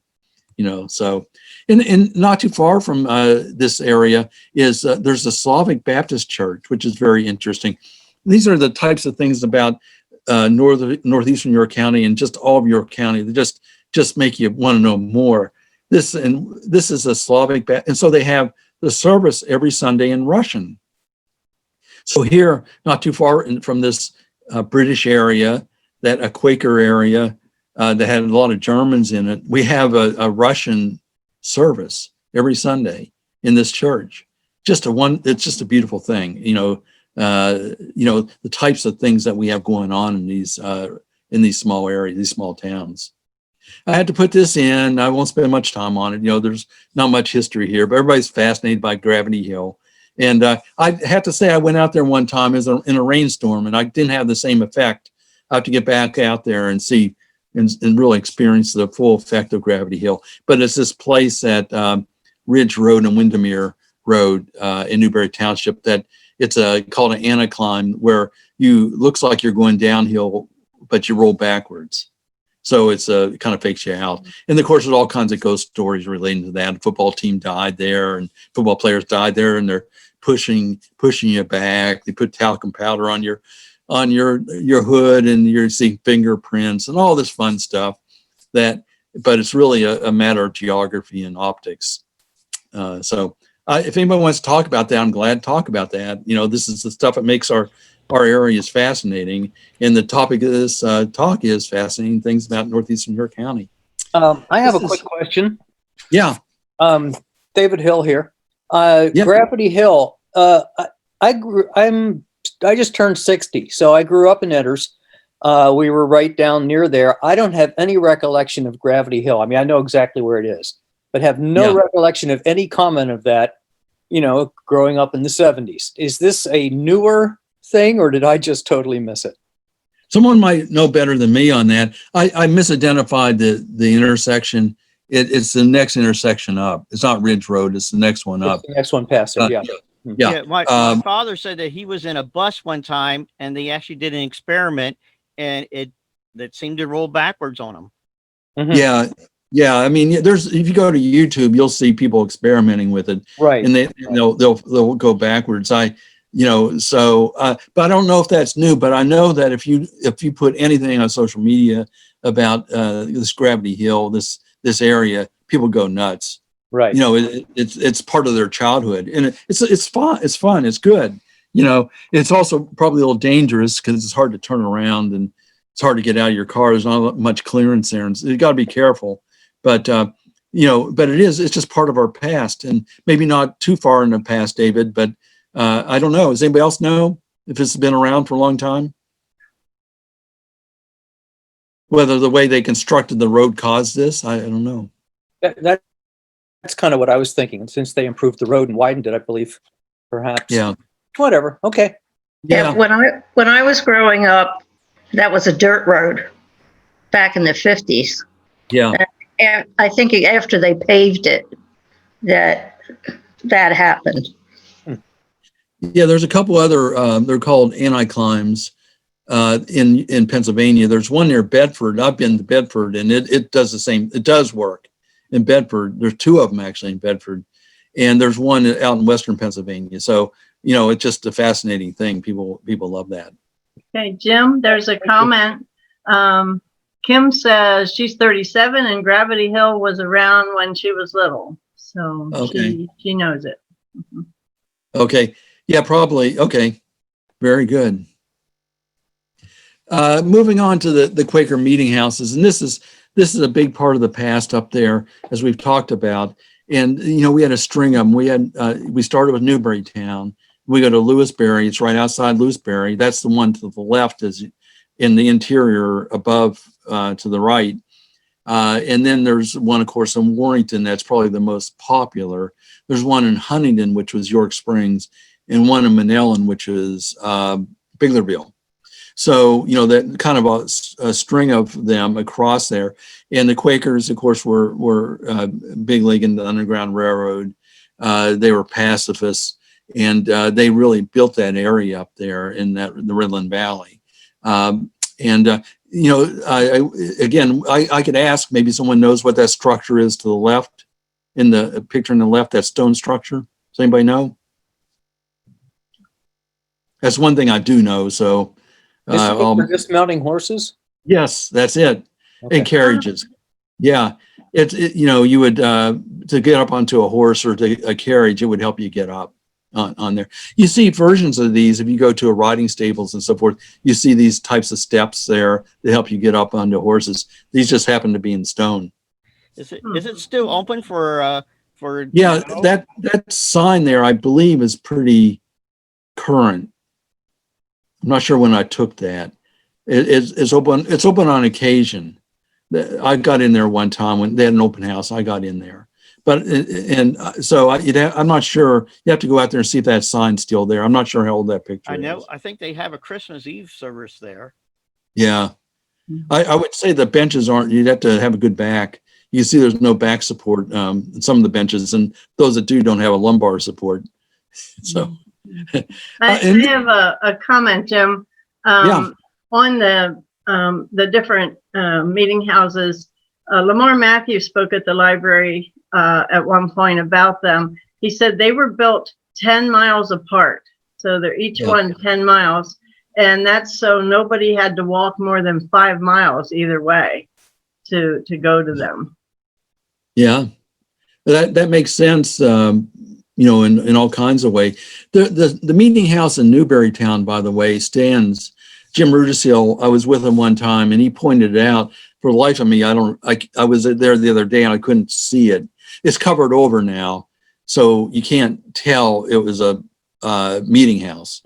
Speaker 3: So and not too far from this area is there's the Slavic Baptist Church, which is very interesting. These are the types of things about northeastern York County and just all of York County that just make you want to know more. This is a Slavic Baptist, and so they have the service every Sunday in Russian. So here, not too far from this British area, a Quaker area that had a lot of Germans in it, we have a Russian service every Sunday in this church. It's just a beautiful thing, the types of things that we have going on in these small areas, these small towns. I had to put this in. I won't spend much time on it. There's not much history here, but everybody's fascinated by Gravity Hill. And I have to say, I went out there one time in a rainstorm, and I didn't have the same effect. I have to get back out there and see and really experience the full effect of Gravity Hill. But it's this place at Ridge Road and Windermere Road in Newberry Township that it's called an anticline, where looks like you're going downhill, but you roll backwards. So it's it kind of fakes you out. And of course, there's all kinds of ghost stories relating to that. A football team died there, and football players died there, and they're pushing you back. They put talcum powder on your hood, and you're seeing fingerprints and all this fun stuff. But it's really a matter of geography and optics. So if anybody wants to talk about that, I'm glad to talk about that. This is the stuff that makes our areas fascinating, and the topic of this talk is fascinating things about northeastern York County.
Speaker 4: I have a quick question.
Speaker 3: Yeah.
Speaker 4: David Hill here.
Speaker 3: Yeah.
Speaker 4: Gravity Hill. I just turned 60, so I grew up in Edders. We were right down near there. I don't have any recollection of Gravity Hill. I mean, I know exactly where it is, but have no recollection of any comment of that, growing up in the 70s. Is this a newer thing, or did I just totally miss it?
Speaker 3: Someone might know better than me on that. I misidentified the intersection. It's the next intersection up. It's not Ridge Road. It's the next one up.
Speaker 4: It's the next one past it. Yeah.
Speaker 3: Yeah.
Speaker 2: My father said that he was in a bus one time, and they actually did an experiment, and that seemed to roll backwards on him.
Speaker 4: Mm-hmm.
Speaker 3: Yeah. I mean, if you go to YouTube, you'll see people experimenting with it,
Speaker 4: Right?
Speaker 3: And they'll go backwards. But I don't know if that's new. But I know that if you put anything on social media about this Gravity Hill, this area, people go nuts.
Speaker 4: Right.
Speaker 3: It's part of their childhood, and it's fun. It's fun. It's good. It's also probably a little dangerous because it's hard to turn around and it's hard to get out of your car. There's not much clearance there, and you got to be careful. But but it's just part of our past, and maybe not too far in the past, David. But I don't know. Does anybody else know if this has been around for a long time? Whether the way they constructed the road caused this, I don't know.
Speaker 4: That's kind of what I was thinking. Since they improved the road and widened it, I believe, perhaps.
Speaker 3: Yeah.
Speaker 4: Whatever. Okay.
Speaker 3: Yeah.
Speaker 1: When I was growing up, that was a dirt road back in the 50s.
Speaker 3: Yeah.
Speaker 1: And I think after they paved it, that happened.
Speaker 3: Yeah, there's a couple other, they're called anticlimbs in Pennsylvania. There's one near Bedford. I've been to Bedford, and it does the same. It does work in Bedford. There's two of them actually in Bedford, and there's one out in western Pennsylvania. So, it's just a fascinating thing. People love that.
Speaker 1: Okay, Jim, there's a comment. Kim says she's 37 and Gravity Hill was around when she was little. So
Speaker 3: Okay.
Speaker 1: she knows it. Mhm.
Speaker 3: Okay. Yeah, probably. Okay. Very good. Moving on to the Quaker meeting houses. And this is a big part of the past up there, as we've talked about. And, we had a string of them. We started with Newberrytown. We go to Lewisberry. It's right outside Lewisberry. That's the one to the left, is in the interior above to the right. And then there's one, of course, in Warrington. That's probably the most popular. There's one in Huntingdon, which was York Springs, and one in Manellan, which is Biglerville. So, that kind of a string of them across there. And the Quakers, of course, were big league in the Underground Railroad. They were pacifists, and they really built that area up there in the Redland Valley. I could ask, maybe someone knows what that structure is to the left, in the picture on the left, that stone structure. Does anybody know? That's one thing I do know. So,
Speaker 4: for dismounting horses?
Speaker 3: Yes, that's it.
Speaker 4: Okay.
Speaker 3: And carriages. Yeah. You would, to get up onto a horse or to a carriage, it would help you get up on there. You see versions of these, if you go to a riding stables and so forth, you see these types of steps there that help you get up onto horses. These just happen to be in stone.
Speaker 2: Is it still open for
Speaker 3: Yeah, that sign there, I believe, is pretty current. I'm not sure when I took that. It's open on occasion. I got in there one time when they had an open house. I got in there, but so I'm not sure. You have to go out there and see if that sign's still there. I'm not sure how old that picture
Speaker 2: I know.
Speaker 3: is.
Speaker 2: I think they have a Christmas Eve service there.
Speaker 3: Yeah, I would say the benches aren't. You'd have to have a good back. You see, there's no back support. Some of the benches, and those that do don't have a lumbar support. So,
Speaker 1: I have a comment, Jim. On the different meeting houses. Lamar Matthews spoke at the library at one point about them. He said they were built 10 miles apart. So they're each one 10 miles. And that's so nobody had to walk more than 5 miles either way to go to them. Yeah, that makes sense, in all kinds of ways. The meeting house in Newberrytown, by the way, stands. Jim Rudisill, I was with him one time, and he pointed it out. For the life of me, I was there the other day and I couldn't see it. It's covered over now, so you can't tell it was a meeting house.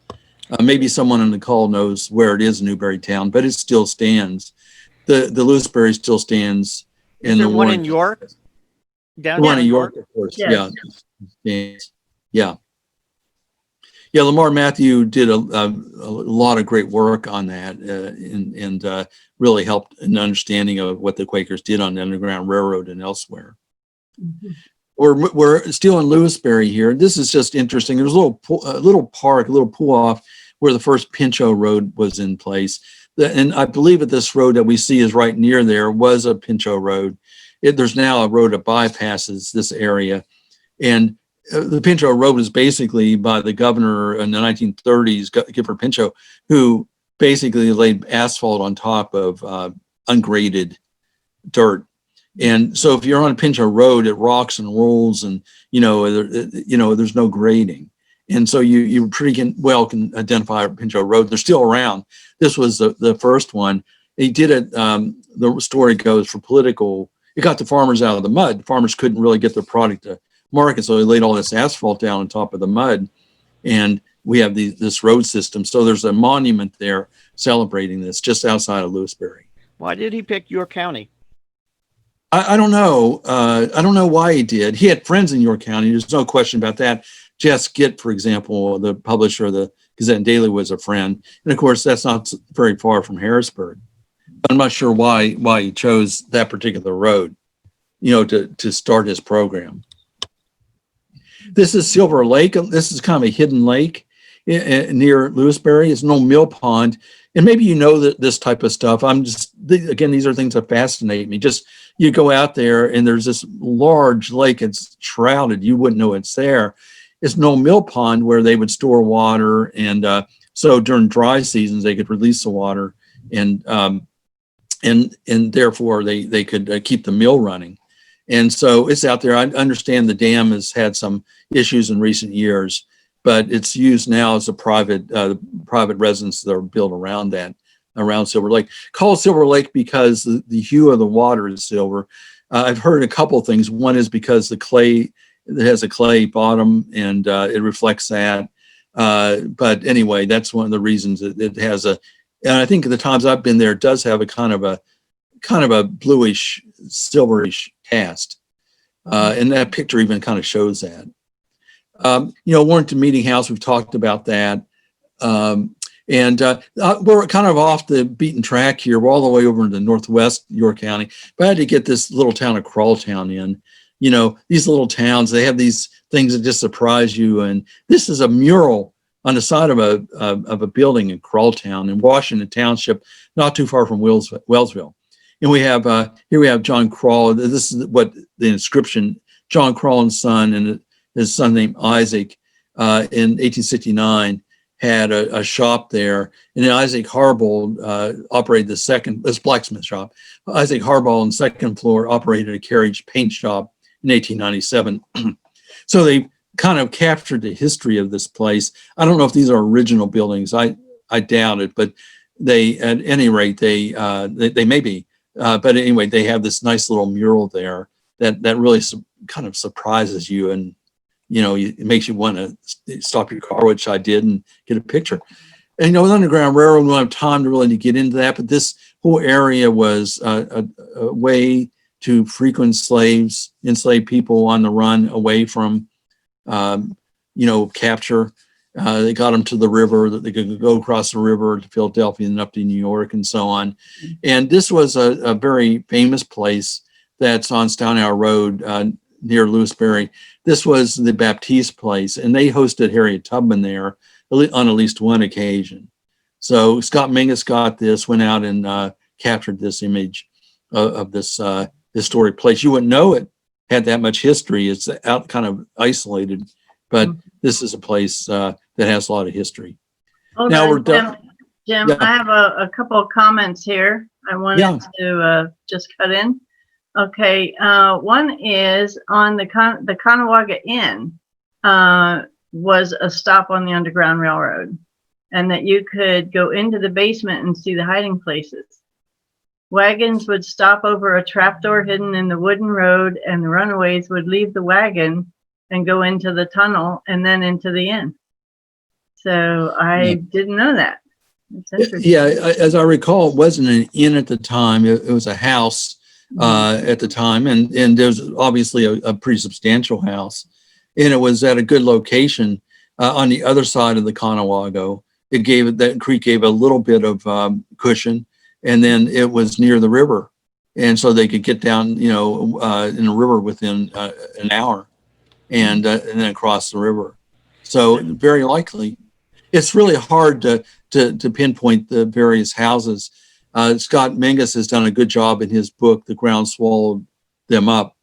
Speaker 1: Maybe someone on the call knows where it is in Newberrytown, but it still stands. The Lewisberry still stands.
Speaker 2: Is there one in York?
Speaker 3: Down one in York, of course. Yes. Yeah. Yeah, Lamar Matthew did a lot of great work on that and really helped in understanding of what the Quakers did on the Underground Railroad and elsewhere. Mm-hmm. We're still in Lewisberry here. This is just interesting. There's a little park, a little pull off where the first Pinchot Road was in place. And I believe that this road that we see is right near there was a Pinchot Road. There's now a road that bypasses this area. And the Pinchot Road was basically by the governor in the 1930s, Gifford Pinchot, who basically laid asphalt on top of ungraded dirt. And so if you're on a Pinchot Road, it rocks and rolls, and there's no grading. And so you pretty well can identify a Pinchot Road. They're still around. This was the first one. He did it. The story goes for political. It got the farmers out of the mud. Farmers couldn't really get their product to market, so they laid all this asphalt down on top of the mud, and we have this road system. So there's a monument there celebrating this just outside of Lewisberry.
Speaker 2: Why did he pick York County?
Speaker 3: I don't know. I don't know why he did. He had friends in York County. There's no question about that. Jess Gitt, for example, the publisher of the Gazette and Daily, was a friend, and of course that's not very far from Harrisburg. I'm not sure why he chose that particular road, to start his program. This is Silver Lake. This is kind of a hidden lake near Lewisberry. It's no mill pond. And maybe that this type of stuff. Again, these are things that fascinate me. Just you go out there and there's this large lake. It's shrouded. You wouldn't know it's there. It's no mill pond where they would store water. And so during dry seasons, they could release the water and therefore they could keep the mill running. And so it's out there. I understand the dam has had some issues in recent years, but it's used now as a private residence that are built around Silver Lake. Called Silver Lake because the hue of the water is silver. I've heard a couple of things. One is because it has a clay bottom and it reflects that. But anyway, that's one of the reasons it has and I think at the times I've been there, it does have a kind of a bluish, silverish cast. And that picture even kind of shows that. Warrington Meeting House, we've talked about that. We're kind of off the beaten track here. We're all the way over into northwest York County, but I had to get this little town of Crawltown in. These little towns, they have these things that just surprise you. And this is a mural on the side of a building in Crawltown in Washington Township, not too far from Wellsville. And we have here we have John Crawl. This is what the inscription: John Crawlin's son and his son named Isaac in 1869 had a shop there. And then Isaac Harbold operated this blacksmith shop. Isaac Harbold on the second floor operated a carriage paint shop in 1897. So they kind of captured the history of this place. I don't know if these are original buildings. I doubt it, but they, at any rate, they may be. But anyway, they have this nice little mural there that really kind of surprises you, and it makes you want to stop your car, which I did, and get a picture. And with Underground Railroad, we don't have time to really get into that, but this whole area was a way to frequent enslaved people on the run away from, capture. They got them to the river, that they could go across the river to Philadelphia and up to New York and so on. And this was a very famous place that's on Saginaw Road near Lewisberry. This was the Baptiste place, and they hosted Harriet Tubman there on at least one occasion. So Scott Mingus got this, went out and captured this image of this historic place. You wouldn't know it had that much history. It's out kind of isolated, but this is a place that has a lot of history.
Speaker 1: Hold
Speaker 3: Now
Speaker 1: on,
Speaker 3: we're done.
Speaker 1: Jim,
Speaker 3: Yeah.
Speaker 1: I have a couple of comments here. I wanted to just cut in. Okay, one is on the Conewago Inn was a stop on the Underground Railroad, and that you could go into the basement and see the hiding places. Wagons would stop over a trapdoor hidden in the wooden road, and the runaways would leave the wagon and go into the tunnel and then into the inn. So I didn't know that. It's interesting.
Speaker 3: Yeah, as I recall, it wasn't an inn at the time. It was a house at the time, and there was obviously a pretty substantial house, and it was at a good location on the other side of the Conewago. That creek gave a little bit of cushion, and then it was near the river, and so they could get down, in the river within an hour, and then across the river. So very likely, it's really hard to pinpoint the various houses. Scott Mingus has done a good job in his book, The Ground Swallowed Them Up,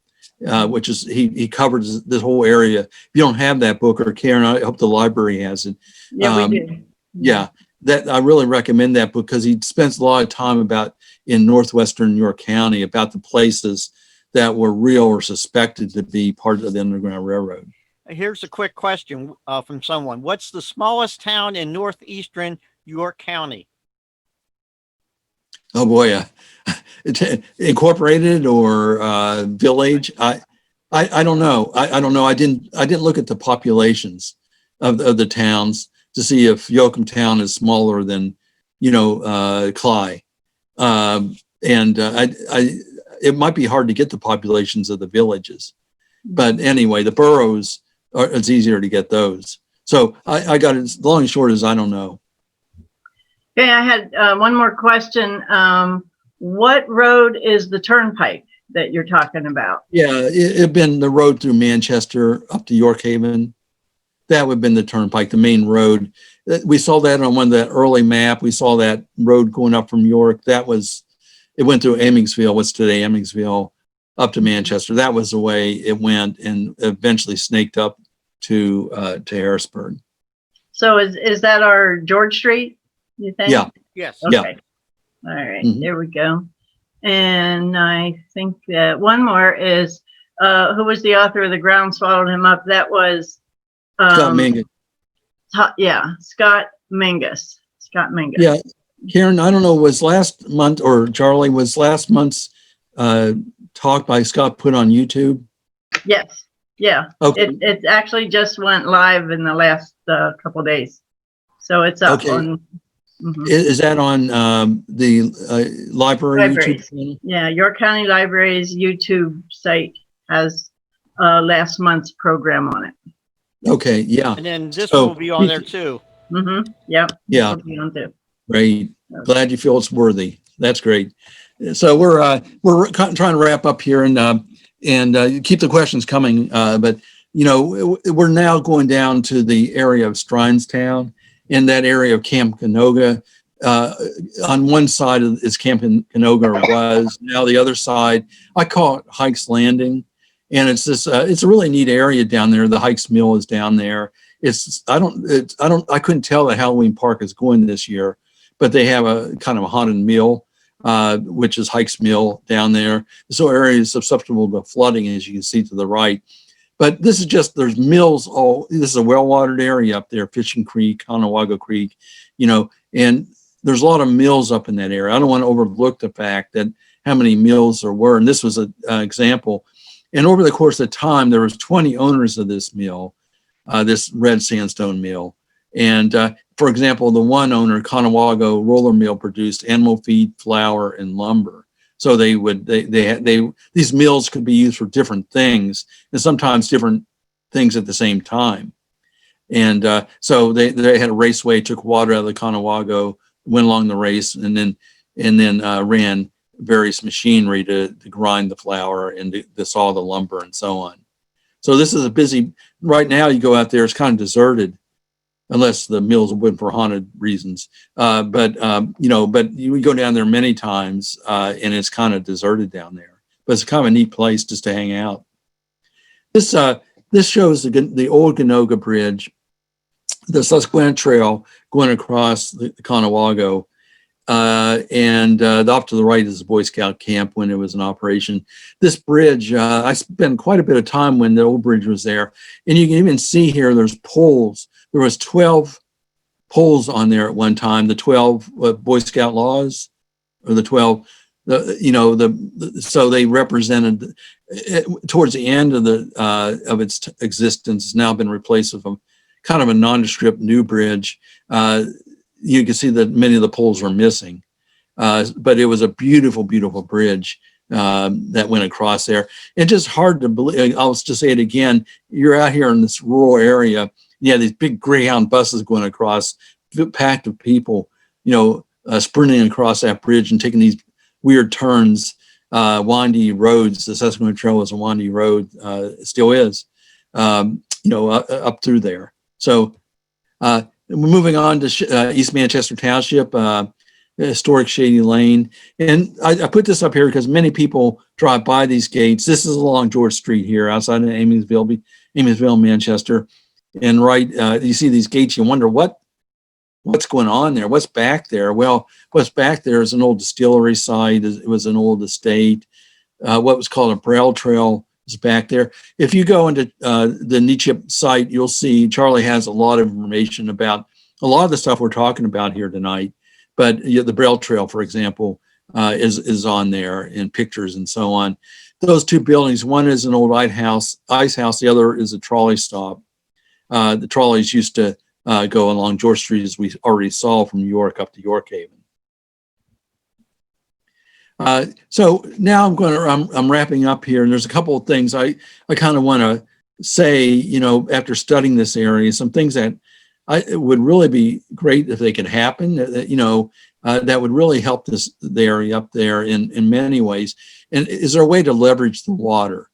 Speaker 3: which is, he covers this whole area. If you don't have that book, or Karen, I hope the library has it.
Speaker 1: Yeah, we do.
Speaker 3: Yeah, that I really recommend that book, because he spends a lot of time in northwestern York County about the places that were real or suspected to be part of the Underground Railroad.
Speaker 2: Here's a quick question from someone. What's the smallest town in northeastern York County?
Speaker 3: Oh boy, incorporated or village? I don't know. I don't know. I didn't look at the populations of the towns to see if YoCo Town is smaller than, Cly. It might be hard to get the populations of the villages, but anyway, the boroughs it's easier to get those. So I got it. Long and short is I don't know.
Speaker 1: Okay, I had one more question. What road is the turnpike that you're talking about?
Speaker 3: Yeah, it'd been the road through Manchester up to York Hoven. That would have been the turnpike, the main road. We saw that on one of that early map. We saw that road going up from York. It went through Emingsville, what's today Emingsville, up to Manchester. That was the way it went, and eventually snaked up to Harrisburg.
Speaker 1: So is that our George Street, you think?
Speaker 3: Yeah.
Speaker 2: Yes.
Speaker 1: Okay.
Speaker 3: Yeah.
Speaker 1: All right,
Speaker 3: Mhm.
Speaker 1: There we go. And I think that one more is, who was the author of The Ground Swallowed Him Up? That was
Speaker 3: Scott Mingus.
Speaker 1: Scott Mingus. Scott Mingus.
Speaker 3: Yeah, Karen, I don't know, was last month, or Charlie, was last month's talk by Scott put on YouTube?
Speaker 1: Yes. Yeah.
Speaker 3: Okay.
Speaker 1: It actually just went live in the last couple of days. So it's up
Speaker 3: Okay.
Speaker 1: on. Mhm.
Speaker 3: Is that on the library
Speaker 1: Libraries.
Speaker 3: YouTube channel?
Speaker 1: Yeah, York County Library's YouTube site has last month's program on it.
Speaker 3: Okay, yeah,
Speaker 2: And then this
Speaker 3: So-
Speaker 2: will be on there too.
Speaker 1: Mm-hmm. Yep.
Speaker 3: yeah,
Speaker 1: It'll be on too.
Speaker 3: great. Glad you feel it's worthy. That's great. So we're trying to wrap up here, and keep the questions coming. But we're now going down to the area of Strinestown, in that area of Camp Canoga. On one side is Camp Canoga, was now the other side, I call it Hikes Landing, and it's a really neat area down there. The Hikes Mill is down there. I couldn't tell that Halloween Park is going this year, but they have a kind of a haunted mill, which is Hikes Mill down there. This whole area is susceptible to flooding, as you can see to the right. But this is just, there's mills this is a well-watered area up there, Fishing Creek, Conewago Creek, and there's a lot of mills up in that area. I don't want to overlook the fact that how many mills there were, and this was an example. And over the course of time, there was 20 owners of this mill, this red sandstone mill. And for example, the one owner, Conewago Roller Mill, produced animal feed, flour, and lumber. So these mills could be used for different things, and sometimes different things at the same time. And so they had a raceway, took water out of the Conewago, went along the race, and then ran various machinery to grind the flour and to saw the lumber and so on. So this is a busy, right now you go out there, it's kind of deserted, unless the mills went for haunted reasons. But you would go down there many times and it's kind of deserted down there. But it's kind of a neat place just to hang out. This shows the old Conewago Bridge, the Susquehanna Trail going across the Conewago. And off to the right is the Boy Scout camp when it was in operation. This bridge, I spent quite a bit of time when the old bridge was there. And you can even see here, there's poles. There was 12 poles on there at one time, the 12 Boy Scout laws, or the 12, so they represented, towards the end of its existence, it's now been replaced with a kind of a nondescript new bridge. You can see that many of the poles were missing, but it was a beautiful, beautiful bridge that went across there. And just hard to believe, I'll just say it again, you're out here in this rural area, you have these big Greyhound buses going across, packed with people, sprinting across that bridge and taking these weird turns, windy roads. The Susquehanna Trail was a windy road, it still is, up through there. So we're moving on to East Manchester Township, historic Shady Lane. And I put this up here because many people drive by these gates. This is along George Street here, outside of Amysville, Manchester. And right, you see these gates, you wonder what's going on there? What's back there? Well, what's back there is an old distillery site. It was an old estate. What was called a Braille Trail is back there. If you go into the Neachip site, you'll see Charlie has a lot of information about a lot of the stuff we're talking about here tonight. But the Braille Trail, for example, is on there in pictures and so on. Those two buildings, one is an old ice house, the other is a trolley stop. The trolleys used to go along George Street, as we already saw, from New York up to York Haven. So now I'm wrapping up here, and there's a couple of things I kind of want to say, after studying this area, some things that it would really be great if they could happen, that would really help the area up there in many ways. And is there a way to leverage the water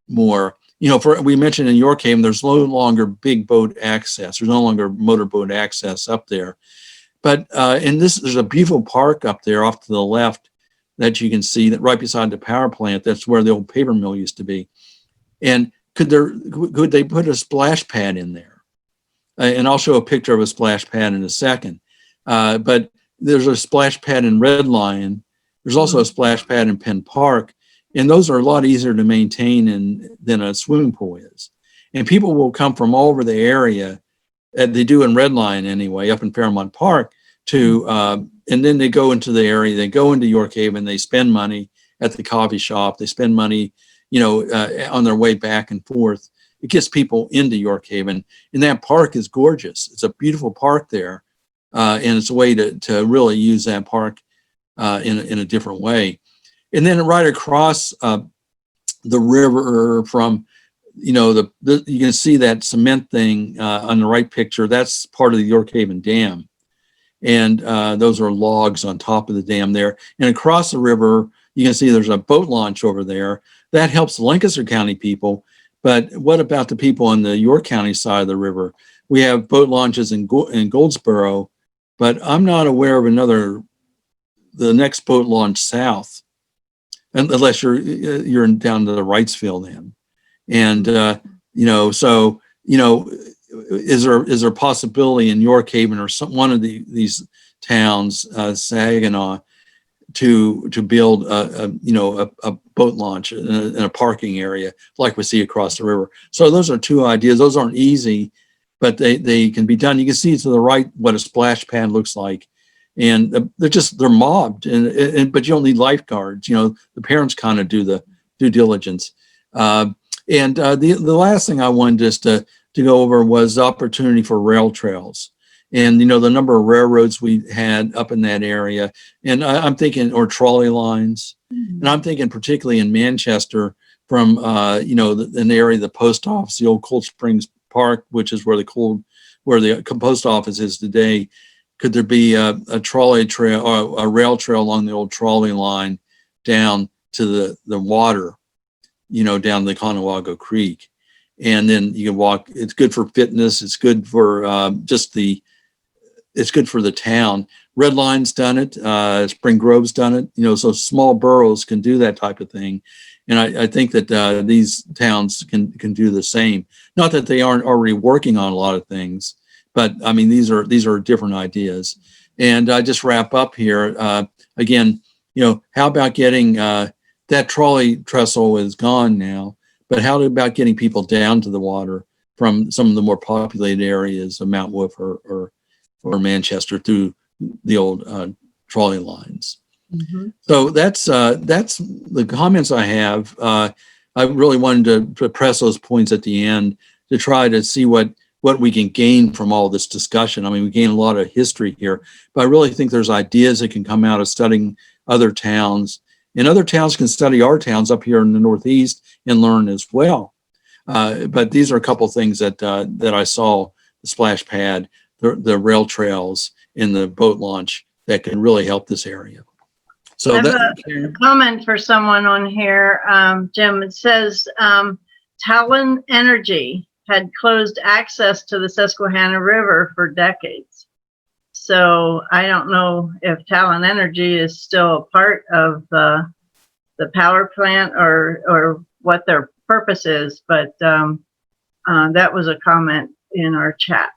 Speaker 3: more? We mentioned in York Haven, there's no longer big boat access. There's no longer motorboat access up there. But there's a beautiful park up there off to the left that you can see, that right beside the power plant. That's where the old paper mill used to be. And could they put a splash pad in there? And I'll show a picture of a splash pad in a second. But there's a splash pad in Red Lion. There's also a splash pad in Penn Park. And those are a lot easier to maintain than a swimming pool is. And people will come from all over the area, they do in Red Lion anyway, up in Fairmont Park, and then they go into the area, they go into York Haven, they spend money at the coffee shop, they spend money, on their way back and forth. It gets people into York Haven. And that park is gorgeous. It's a beautiful park there. And it's a way to really use that park in a different way. And then right across the river from, you can see that cement thing on the right picture. That's part of the York Haven Dam. And those are logs on top of the dam there. And across the river, you can see there's a boat launch over there. That helps the Lancaster County people. But what about the people on the York County side of the river? We have boat launches in Goldsboro, but I'm not aware of the next boat launch south, unless you're down to the Wrichtsville then. And, is there a possibility in York Haven or one of these towns, Saginaw, to build a boat launch in a parking area like we see across the river? So those are two ideas. Those aren't easy, but they can be done. You can see to the right what a splash pad looks like. And they're mobbed, but you don't need lifeguards. The parents kind of do the due diligence. The last thing I wanted just to go over was the opportunity for rail trails. and the number of railroads we had up in that area. And I'm thinking, or trolley lines, and I'm thinking particularly in Manchester from an area of the post office, the old Cold Springs Park, which is where the post office is today. Could there be a trolley trail or a rail trail along the old trolley line down to the water, down the Conewago Creek? And then you can walk. It's good for fitness. It's good for it's good for the town. Red Line's done it. Spring Grove's done it. So small boroughs can do that type of thing. And I think that these towns can do the same. Not that they aren't already working on a lot of things, but I mean, these are different ideas. And I just wrap up here. Again, how about getting that trolley trestle is gone now, but how about getting people down to the water from some of the more populated areas of Mount Wolf or Manchester through the old trolley lines? Mm-hmm. So that's the comments I have. I really wanted to press those points at the end to try to see what we can gain from all this discussion. I mean, we gain a lot of history here, but I really think there's ideas that can come out of studying other towns, and other towns can study our towns up here in the Northeast and learn as well. But these are a couple of things that I saw: the splash pad, the rail trails, and the boat launch that can really help this area. So
Speaker 1: I have a comment for someone on here, Jim. It says Talon Energy had closed access to the Susquehanna River for decades. So I don't know if Talon Energy is still a part of the power plant or what their purpose is, but that was a comment in our chat.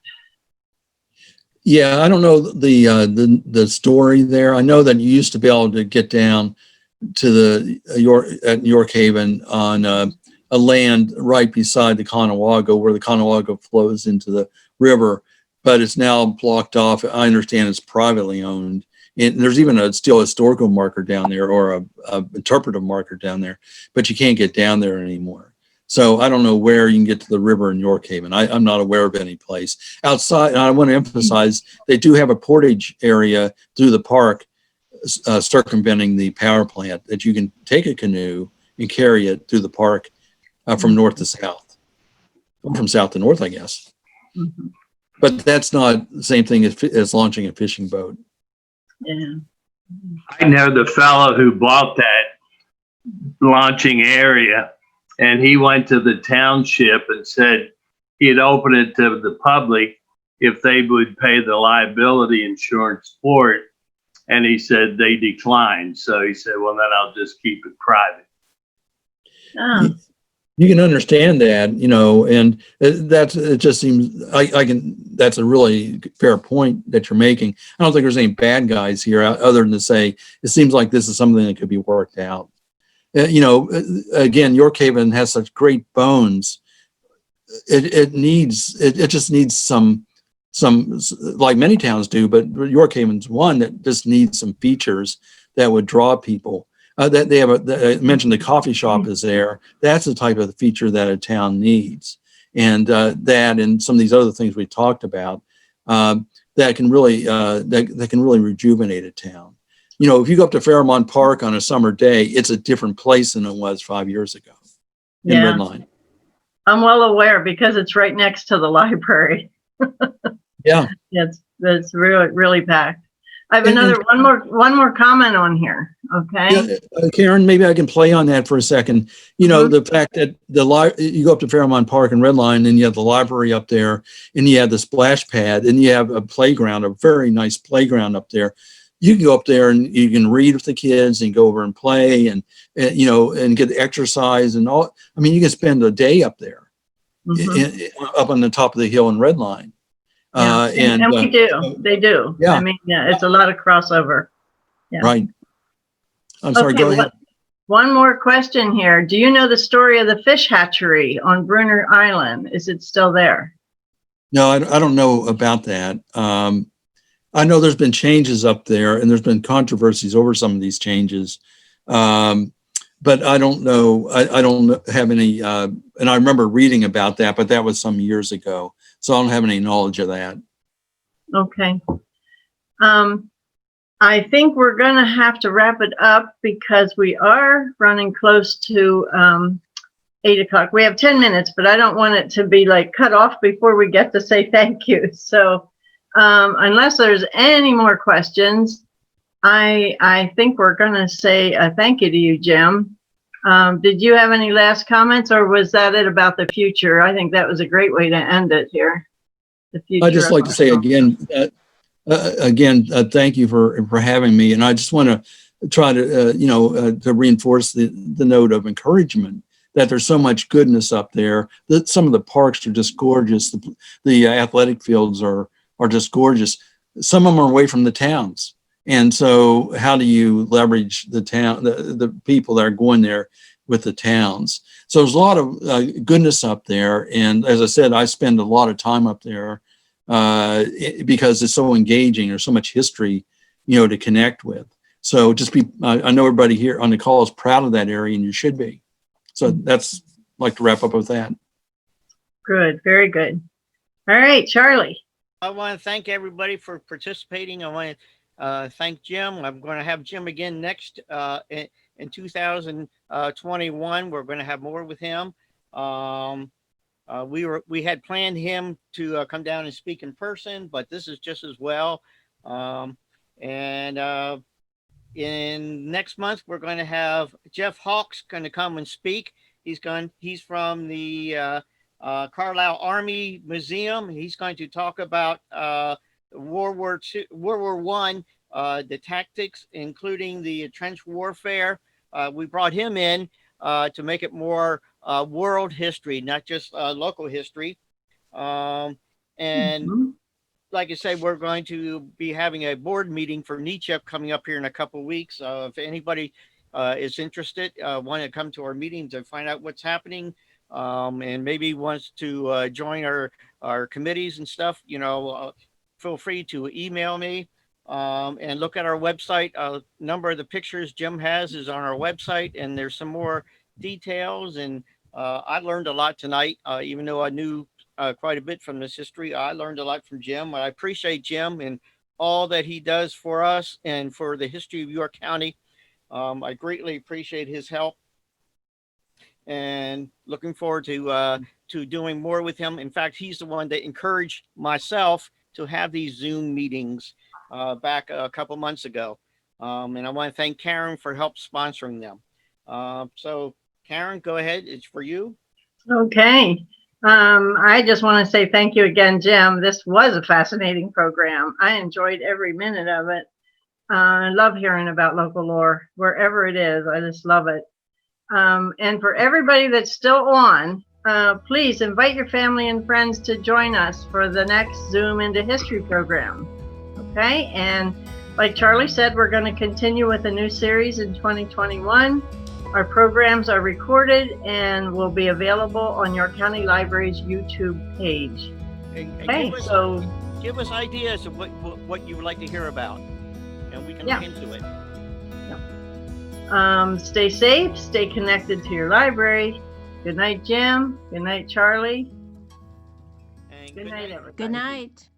Speaker 3: Yeah, I don't know the story there. I know that you used to be able to get down to the York Hoven on a land right beside the Conewago, where the Conewago flows into the river, but it's now blocked off. I understand it's privately owned, and there's even still a historical marker down there, or a interpretive marker down there, but you can't get down there anymore. So I don't know where you can get to the river in York Hoven. I'm not aware of any place outside. And I want to emphasize they do have a portage area through the park, circumventing the power plant, that you can take a canoe and carry it through the park from north to south, from south to north, I guess. Mm-hmm. But that's not the same thing as launching a fishing boat.
Speaker 1: Yeah.
Speaker 5: I know the fellow who bought that launching area. And he went to the township and said he'd open it to the public if they would pay the liability insurance for it. And he said they declined. So he said, well, then I'll just keep it private.
Speaker 1: Oh.
Speaker 3: You can understand that, and it just seems that's a really fair point that you're making. I don't think there's any bad guys here other than to say it seems like this is something that could be worked out. Again, York Hoven has such great bones. It just needs some, like many towns do, but York Hoven's one that just needs some features that would draw people. That they have I mentioned the coffee shop is there. That's the type of feature that a town needs, and that and some of these other things we talked about that can really that can really rejuvenate a town. If you go up to Fairmont Park on a summer day, it's a different place than it was 5 years ago in Red Line.
Speaker 1: I'm well aware because it's right next to the library.
Speaker 3: Yeah.
Speaker 1: It's really, really packed. I have one more comment on here. Okay.
Speaker 3: Yeah, Karen, maybe I can play on that for a second. The fact that you go up to Fairmont Park and Red Line, and you have the library up there, and you have the splash pad, and you have a playground, a very nice playground up there. You can go up there and you can read with the kids and go over and play and get exercise and all. I mean, you can spend a day up there, up on the top of the hill in Red Line.
Speaker 1: Yeah. And we do. They do.
Speaker 3: Yeah.
Speaker 1: I mean, it's a lot of crossover. Yeah.
Speaker 3: Right. I'm sorry, go ahead.
Speaker 1: One more question here. Do you know the story of the fish hatchery on Bruner Island? Is it still there?
Speaker 3: No, I don't know about that. I know there's been changes up there, and there's been controversies over some of these changes, but I don't know. I don't have any. And I remember reading about that, but that was some years ago, so I don't have any knowledge of that.
Speaker 1: Okay. I think we're going to have to wrap it up because we are running close to 8 o'clock. We have 10 minutes, but I don't want it to be like cut off before we get to say thank you. So unless there's any more questions, I think we're going to say a thank you to you, Jim. Did you have any last comments, or was that it about the future? I think that was a great way to end it here. The future.
Speaker 3: I'd just like to say again, thank you for having me. And I just want to try to, to reinforce the note of encouragement that there's so much goodness up there, that some of the parks are just gorgeous. The athletic fields are just gorgeous. Some of them are away from the towns. And so how do you leverage the town, the people that are going there with the towns? So there's a lot of goodness up there. And as I said, I spend a lot of time up there because it's so engaging. There's so much history, to connect with. So just I know everybody here on the call is proud of that area, and you should be. So that's like to wrap up with that.
Speaker 1: Good. Very good. All right, Charlie.
Speaker 2: I want to thank everybody for participating. I want to thank Jim. I'm going to have Jim again next in 2021. We're going to have more with him. We had planned him to come down and speak in person, but this is just as well. In next month, we're going to have Jeff Hawks going to come and speak. He's from the Carlisle Army Museum. He's going to talk about World War I, the tactics, including the trench warfare. We brought him in to make it more world history, not just local history. Like I say, we're going to be having a board meeting for NECHEP coming up here in a couple of weeks. If anybody is interested, want to come to our meeting to find out what's happening, and maybe wants to join our committees and stuff, feel free to email me and look at our website. A number of the pictures Jim has is on our website, and there's some more details. And I learned a lot tonight, even though I knew quite a bit from this history. I learned a lot from Jim. I appreciate Jim and all that he does for us and for the history of York County. I greatly appreciate his help, and looking forward to doing more with him. In fact, he's the one that encouraged myself to have these Zoom meetings back a couple months ago. And I want to thank Karen for help sponsoring them. So Karen, go ahead. It's for you.
Speaker 1: Okay. I just want to say thank you again, Jim. This was a fascinating program. I enjoyed every minute of it. I love hearing about local lore, wherever it is. I just love it. And for everybody that's still on, please invite your family and friends to join us for the next Zoom into History program. Okay, and like Charlie said, we're going to continue with a new series in 2021. Our programs are recorded and will be available on York County Library's YouTube page.
Speaker 2: Okay, give us ideas of what you would like to hear about, and we can look into it.
Speaker 1: Stay safe, stay connected to your library. Good night, Jim. Good night, Charlie.
Speaker 2: And
Speaker 1: good night, everybody.
Speaker 6: Good night.